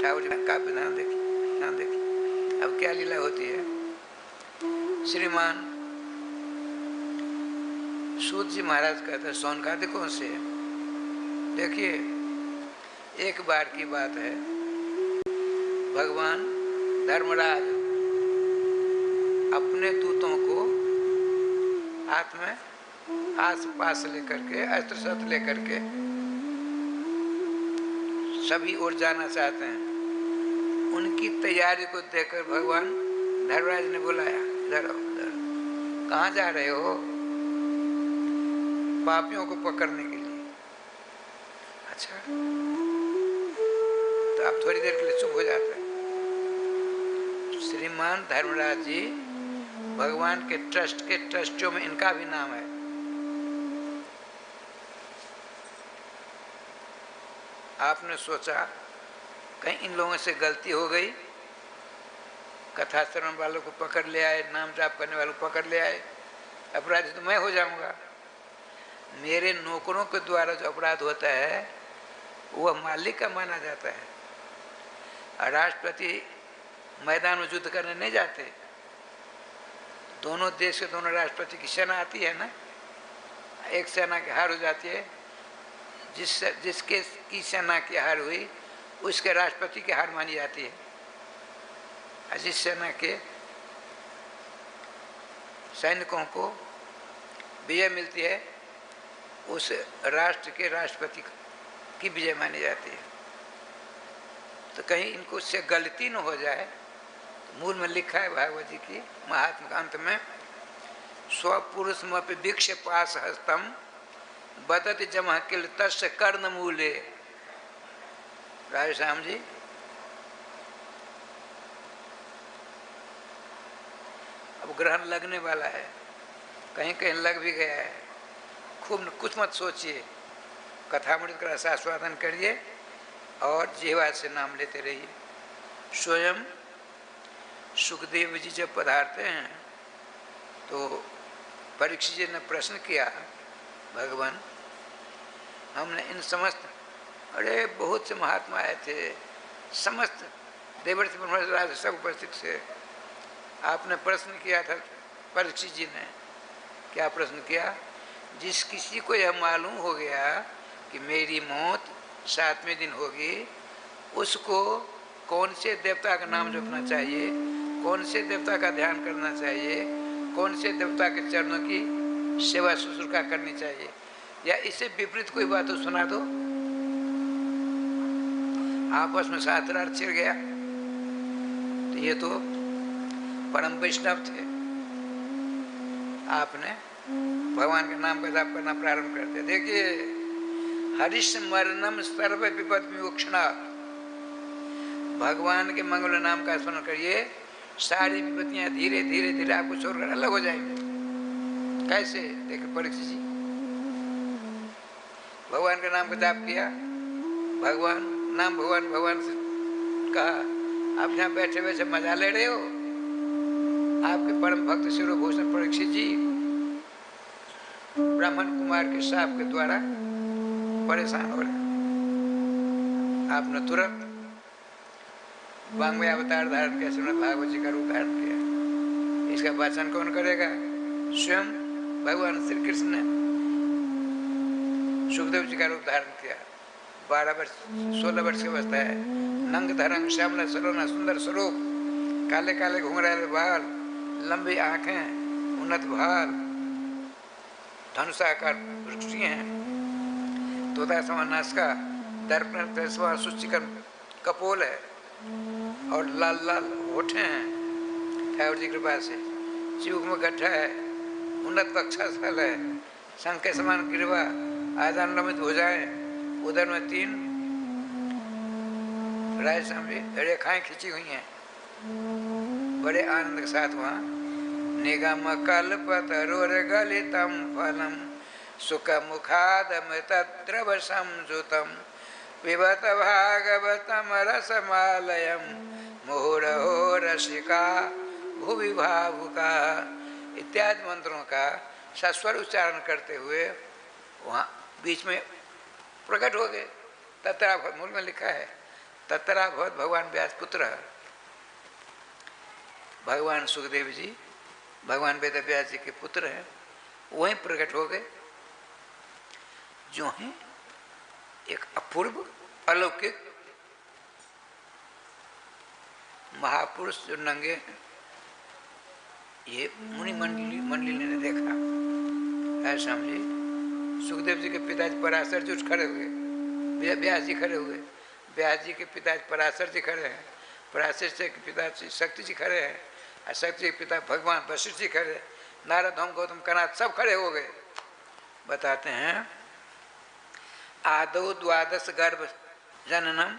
ठाकुर जी का ध्यान देखिए, ध्यान देखिए अब क्या लीला होती है। श्रीमान सूत जी महाराज कहते हैं, सोन खाते कौन से है? देखिए, एक बार की बात है, भगवान धर्मराज अपने दूतों को हाथ में आस पास लेकर के, अस्त्र शस्त्र लेकर के सभी ओर जाना चाहते हैं। उनकी तैयारी को देखकर भगवान धर्मराज ने बुलाया, इधर आओ, इधर। कहाँ जा रहे हो? पापियों को पकड़ने के लिए। अच्छा, तो आप थोड़ी देर के लिए चुप हो जाते हैं। श्रीमान धर्मराज जी भगवान के ट्रस्ट के ट्रस्टियों में इनका भी नाम है। आपने सोचा कहीं इन लोगों से गलती हो गई, कथा श्रवण वालों को पकड़ ले आए, नाम जाप करने वालों को पकड़ ले आए, अपराधी तो मैं हो जाऊंगा। मेरे नौकरों के द्वारा जो अपराध होता है वह मालिक का माना जाता है। राष्ट्रपति मैदान में युद्ध करने नहीं जाते, दोनों देश के दोनों राष्ट्रपति की सेना आती है ना, एक सेना की हार हो जाती है, जिसके की सेना की हार हुई उसके राष्ट्रपति की हार मानी जाती है। जिस सेना के सैनिकों को विजय मिलती है उस राष्ट्र के राष्ट्रपति की विजय मानी जाती है। तो कहीं इनको उससे गलती न हो जाए, तो मूल में लिखा है भागवत जी की महात्म का अंत में, स्वपुरुष मपि भिक्ष पास हस्तम बदत जमा किल तस्य कर्ण मूले। राधे श्याम जी, अब ग्रहण लगने वाला है, कहीं कहीं लग भी गया है। खूब कुछ मत सोचिए, कथामृत का रसास्वादन करिए और जीवा से नाम लेते रहिए। स्वयं सुखदेव जी जब पधारते हैं तो परीक्षित जी ने प्रश्न किया, भगवान हमने इन समस्त, अरे बहुत से महात्मा आए थे, समस्त देवर्षि ब्रह्मराज सब उपस्थित थे, आपने प्रश्न किया था। परीक्षित जी ने क्या प्रश्न किया? जिस किसी को यह मालूम हो गया कि मेरी मौत 7वें दिन होगी, उसको कौन से देवता का नाम जपना चाहिए, कौन से देवता का ध्यान करना चाहिए, कौन से देवता के चरणों की सेवा शुश्रूषा करनी चाहिए, या इससे विपरीत कोई बात तो सुना दो। आपस में शास्त्रार्थ छिड़ गया। तो ये तो परम वैष्णव थे, आपने भगवान के नाम का जाप करना प्रारंभ कर दिया। देखिए, हरिस्मरणम सर्व विपद विमोक्षणा, भगवान के मंगल नाम का स्मरण करिए, सारी विपत्तियां धीरे धीरे धीरे आपको छोड़कर अलग हो जाएंगे। कैसे? देखिए परीक्षित जी, भगवान के नाम का जाप किया, भगवान नाम भगवान भगवान से कहा। आप यहाँ बैठे बैठे मजा ले रहे हो, आपके परम भक्त शिरोभूषण परीक्षित जी ब्राह्मण कुमार के शाप के द्वारा परेशान हो रहे। आपने तुरंत वांग्मय अवतार धारण किया, श्रीमद् भागवत जी का रूप धारण किया। इसका वाचन कौन करेगा? स्वयं भगवान श्री कृष्ण ने सुखदेव जी का रूप धारण किया। 16 वर्ष की अवस्था है, नंग धरंग श्यामला सलोना सुंदर स्वरूप, काले काले घुंघराले बाल, लंबी आंखें, उन्नत भाल, धनुषाकार वृक्षी हैं, तोता समान नासिका, दर्पण समान सुचिकन कपोल है और लाल लाल होठे हैं ठाकुर जी कृपा से, चिबुक में गड्ढा है, उन्नत वक्षस्थल है, शंख के समान गिरवा, आधानुलंबित भुजाएं, उदर में 3 राय समझे रेखाएं खींची हुई हैं, बड़े आनंद के साथ वहाँ निगम कल्पतरुर्गलितं फलं सुखमुखादमृतद्रव संयुतं पिबत भागवतं रसमालयं मुहुरहो रसिका भुवि भावुका इत्यादि मंत्रों का सस्वर उच्चारण करते हुए वहाँ बीच में प्रकट हो गए। तत्रा मूल में लिखा है तत्रा भगवत भगवान व्यास पुत्र, भगवान सुखदेव जी भगवान वेद व्यास जी के पुत्र हैं, वहीं प्रकट हो गए जो हैं एक अपूर्व अलौकिक महापुरुष जो नंगे हैं। ये मुनि मंडली ने देखा है समझे। सुखदेव जी के पिताजी पराशर जी उठ खड़े हुए, व्यास जी खड़े हुए, व्यास जी के पिताजी पराशर जी खड़े हैं, पराशर जी के पिताजी शक्ति जी खड़े हैं, और शक्ति जी के पिता भगवान वशिष्ठ जी खड़े, नारद हम गौतम कनाथ सब खड़े हो गए। बताते हैं आदौ द्वादश गर्भ जननम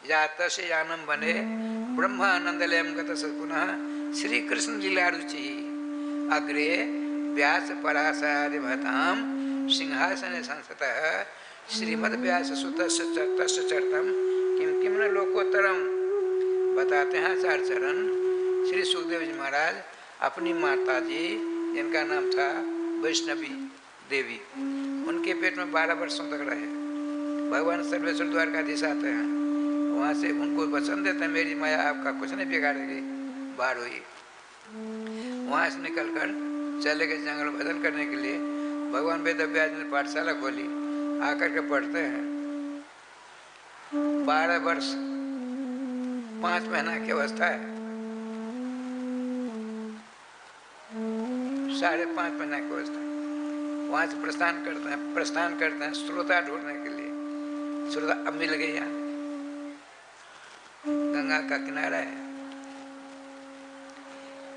जातस्य यानम बने ब्रह्मानंदलयम गतस पुनः श्री कृष्ण लीला रुचि अग्रे व्यास पराशर भताम सिंहासने संस्थितः श्रीमद् व्यास सुतस्य तस्य चरितम किम किम न लोकोत्तरम। बताते हैं चार चरण श्री सुखदेव जी महाराज अपनी माता जी जिनका नाम था वैष्णवी देवी, उनके पेट में 12 वर्षों तक रहे। भगवान सर्वेश्वर द्वारकाधीश आते हैं, वहाँ से उनको वचन देते हैं मेरी माया आपका कुछ नहीं बिगाड़ेगी, बाहर हुई। वहाँ से निकल कर चले गए जंगल भजन करने के लिए। भगवान वेद व्यास ने पाठशाला खोली, आकर के पढ़ते हैं। 12 वर्ष 5 महीना की अवस्था है, 5.5 महीना की अवस्था। वहाँ से प्रस्थान करते हैं श्रोता ढूंढने के लिए। श्रोता अब मिल गई, यहाँ गंगा का किनारा है।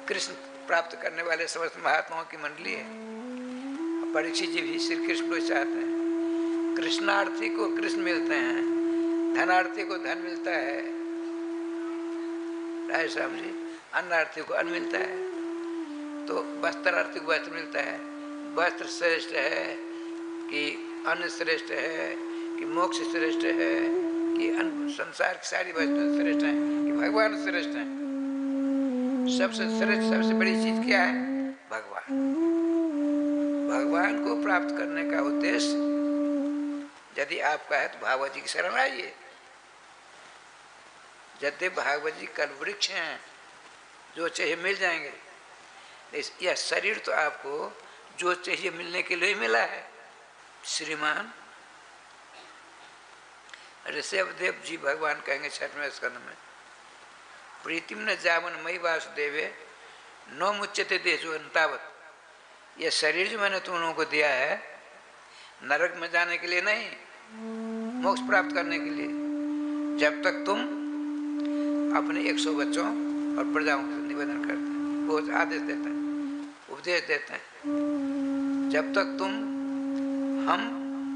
कृष्ण प्राप्त करने वाले समस्त महात्माओं की मंडली है। परीक्षित जी भी श्री कृष्ण को चाहते हैं। कृष्णार्थी को कृष्ण मिलते हैं, धनार्थी को धन मिलता है, राय साहब जी, अन्नार्थी को अन्न मिलता है, तो वस्त्रार्थी को वस्त्र मिलता है। वस्त्र श्रेष्ठ है कि अन्न श्रेष्ठ है कि मोक्ष श्रेष्ठ है कि संसार की सारी वस्तुएं श्रेष्ठ हैं कि भगवान श्रेष्ठ हैं। सबसे श्रेष्ठ सबसे बड़ी चीज क्या है? भगवान। भगवान को प्राप्त करने का उद्देश्य यदि आपका है तो भागवत जी की शरण आइए। यद्यपि भागवत जी कल्पवृक्ष हैं, जो चाहिए मिल जाएंगे। यह शरीर तो आपको जो चाहिए मिलने के लिए मिला है। श्रीमान ऋषभदेव जी भगवान कहेंगे 6वें स्कंद में, प्रीतिम न जावन मई वासुदेवे नो मुच्यते देशो अंतावत। यह शरीर जो मैंने तुम लोगों को दिया है नरक में जाने के लिए नहीं, मोक्ष प्राप्त करने के लिए। जब तक तुम अपने 100 बच्चों और प्रजाओं का निवेदन करते हैं, वो आदेश देते हैं, उपदेश देते हैं, जब तक तुम हम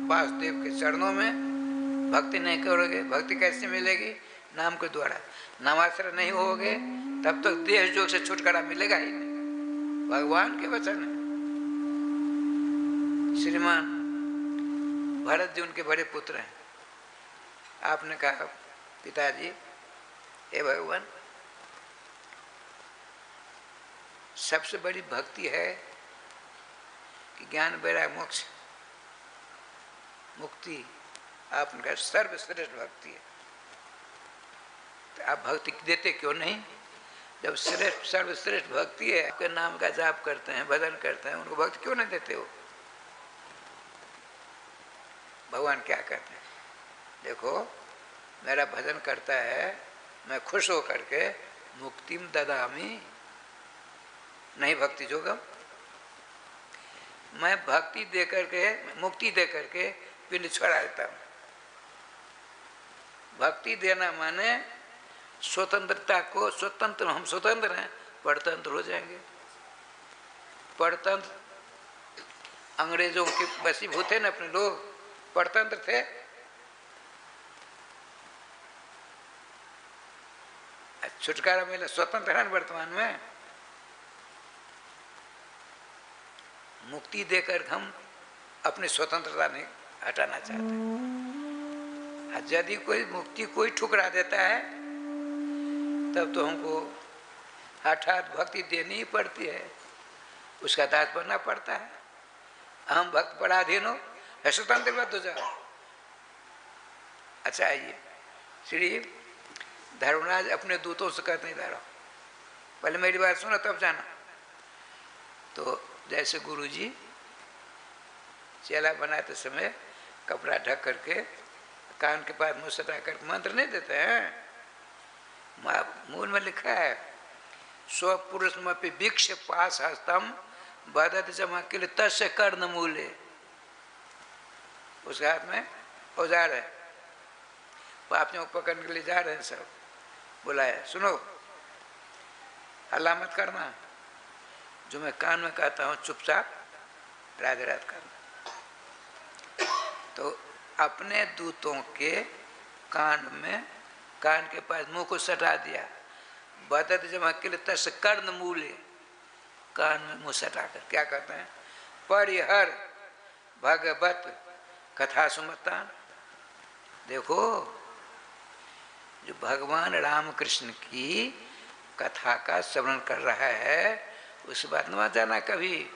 वासुदेव के चरणों में भक्ति नहीं करोगे, भक्ति कैसे मिलेगी? नाम के द्वारा। नामाश्रय नहीं होगे तब तक देह जोग से छुटकारा मिलेगा ही नहीं। भगवान के वचन है। श्रीमान भरत जी उनके बड़े पुत्र हैं। आपने कहा पिताजी हे भगवान, सबसे बड़ी भक्ति है कि ज्ञान वैराग्य मोक्ष मुक्ति। आपने कहा सर्वश्रेष्ठ भक्ति है, तो आप भक्ति देते क्यों नहीं? जब श्रेष्ठ सर्वश्रेष्ठ भक्ति है, आपके नाम का जाप करते हैं, भजन करते हैं, उनको भक्ति क्यों नहीं देते हो? भगवान क्या कहते हैं? देखो मेरा भजन करता है, मैं खुश हो करके मुक्तिम ददामी, नहीं भक्ति जोगम। मैं भक्ति दे करके मुक्ति दे करके पिंड छोड़ा देता हूँ। भक्ति देना माने स्वतंत्रता को, स्वतंत्र, हम स्वतंत्र हैं, परतंत्र हो जाएंगे। परतंत्र अंग्रेजों के वशीभूत थे न अपने लोग, परतंत्र थे। छुटकारा मिला, स्वतंत्र है वर्तमान में। मुक्ति देकर हम अपनी स्वतंत्रता नहीं हटाना चाहते। यदि कोई मुक्ति कोई ठुकरा देता है तब तो हमको हठात भक्ति देनी ही पड़ती है, उसका दास बनना पड़ता है। हम भक्त पराधीन हो, स्वतंत्र मत हो जाओ। अच्छा, आइए, श्री धर्मराज अपने दूतों से कहते हैं, इधर आओ, पहले मेरी बात सुनो तब जाना। तो जैसे गुरुजी चेला बनाते समय कपड़ा ढक करके कान के पास मुँह सटा कर मंत्र नहीं देते हैं, मूल में लिखा है, स्वपुरुष मपि भिक्ष पास हस्तम बदत जमा के लिए तस्य कर्ण मूले। उसके हाथ में औजार है, पापियों को पकड़ने के लिए जा रहे हैं सब, बुलाया, सुनो हल्ला मत करना, जो मैं कान में कहता हूँ चुपचाप राधे राधे करना। तो अपने दूतों के कान में, कान के पास मुंह को सटा दिया, बदत जमा के लिए तस कर्ण मूले, कान में मुंह सटा कर क्या कहते हैं, परिहर भगवत कथा सुमतान। देखो, जो भगवान रामकृष्ण की कथा का श्रवण कर रहा है उस बात मत जाना कभी।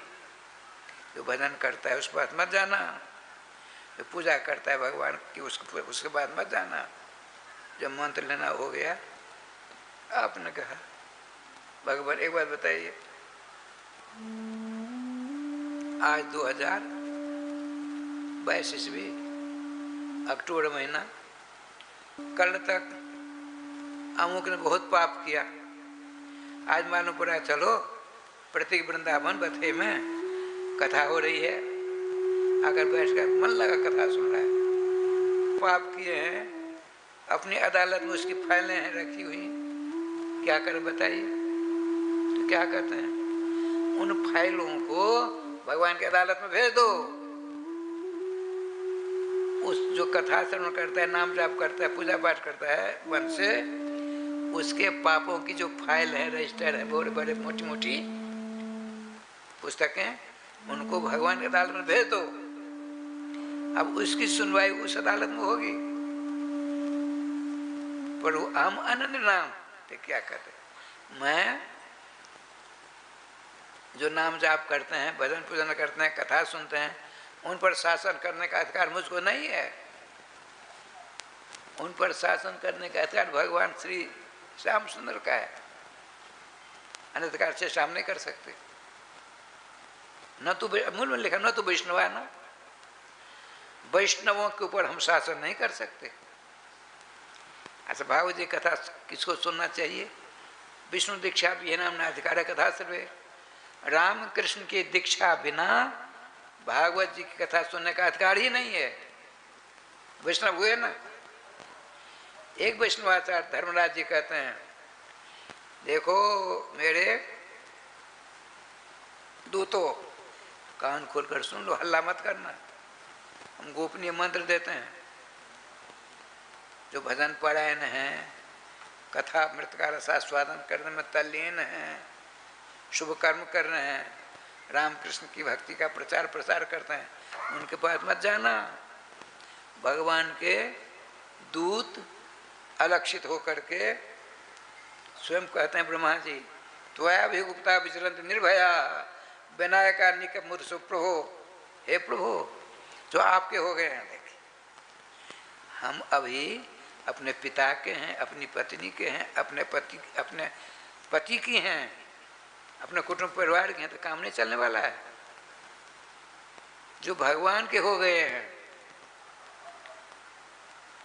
जो भजन करता है उस बात मत जाना, जो पूजा करता है भगवान की उसके बाद मत जाना। जब मंत्र लेना हो गया, आपने कहा भगवान एक बात बताइए, आज 2022 ईस्वी अक्टूबर महीना, कल तक अमुक ने बहुत पाप किया, आज मालूम पड़ा चलो प्रतीक वृंदावन बथे में कथा हो रही है, अगर बैठ कर मन लगा कथा सुन रहा है, पाप किए हैं, अपनी अदालत में उसकी फाइलें हैं रखी हुई, क्या करें बताइए। तो क्या कहते हैं, उन फाइलों को भगवान की अदालत में भेज दो। उस जो कथा श्रवण करता है, नाम जाप करता है, पूजा पाठ करता है मन से, उसके पापों की जो फाइल है, रजिस्टर है, बड़े बड़े मोटी मोटी पुस्तकें, उनको भगवान की अदालत में भेज दो। अब उसकी सुनवाई उस अदालत में होगी। पर हम अनन्य नाम तो क्या कहते हैं, मैं जो नाम जाप करते हैं, भजन पूजन करते हैं, कथा सुनते हैं, उन पर शासन करने का अधिकार मुझको नहीं है। उन पर शासन करने का अधिकार भगवान श्री श्याम सुंदर का है, अनधिकार से शाम नहीं कर सकते। न तो मूल में लिखा, न तो वैष्णवा, न वैष्णवों के ऊपर हम शासन नहीं कर सकते। अच्छा, भाव जी कथा किसको सुनना चाहिए, विष्णु दीक्षा भी नाम ना अधिकार कथा सर्वे। राम कृष्ण की दीक्षा बिना भागवत जी की कथा सुनने का अधिकार ही नहीं है। वैष्णव हुए ना। एक वैष्णवाचार्य धर्मराज जी कहते हैं, देखो मेरे दूतों, कान खोलकर सुन लो, हल्ला मत करना। हम गोपनीय मंत्र देते हैं। जो भजन परायण हैं, कथा मृत का रसास्वादन करने में तल्लीन हैं, शुभ कर्म कर रहे हैं, रामकृष्ण की भक्ति का प्रचार प्रसार करते हैं, उनके पास मत जाना। भगवान के दूत अलक्षित होकर के स्वयं कहते हैं ब्रह्मा जी, त्वया भी गुप्ता विचरंत निर्भया विनायका निक मुद सुप्रभो। हे प्रभु, जो आपके हो गए हैं, देखिए हम अभी अपने पिता के हैं, अपनी पत्नी के हैं, अपने पति की हैं, अपने कुटुंब परिवार के हैं, तो काम नहीं चलने वाला है। जो भगवान के हो गए हैं,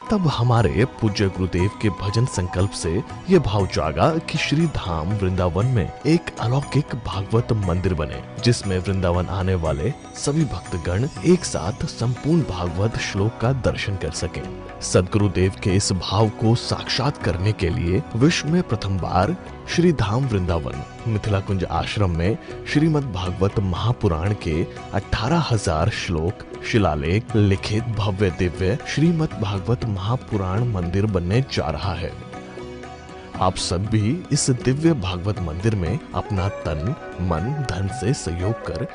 तब हमारे पूज्य गुरुदेव के भजन संकल्प से ये भाव जागा कि श्री धाम वृंदावन में एक अलौकिक भागवत मंदिर बने, जिसमें वृंदावन आने वाले सभी भक्तगण एक साथ संपूर्ण भागवत श्लोक का दर्शन कर सकें। सद्गुरुदेव के इस भाव को साक्षात करने के लिए विश्व में प्रथम बार श्री धाम वृंदावन मिथिला कुंज आश्रम में श्रीमद् भागवत महापुराण के 18,000 श्लोक शिलालेख लिखित भव्य दिव्य श्रीमद् भागवत महापुराण मंदिर बनने जा रहा है। आप सब भी इस दिव्य भागवत मंदिर में अपना तन मन धन से सहयोग कर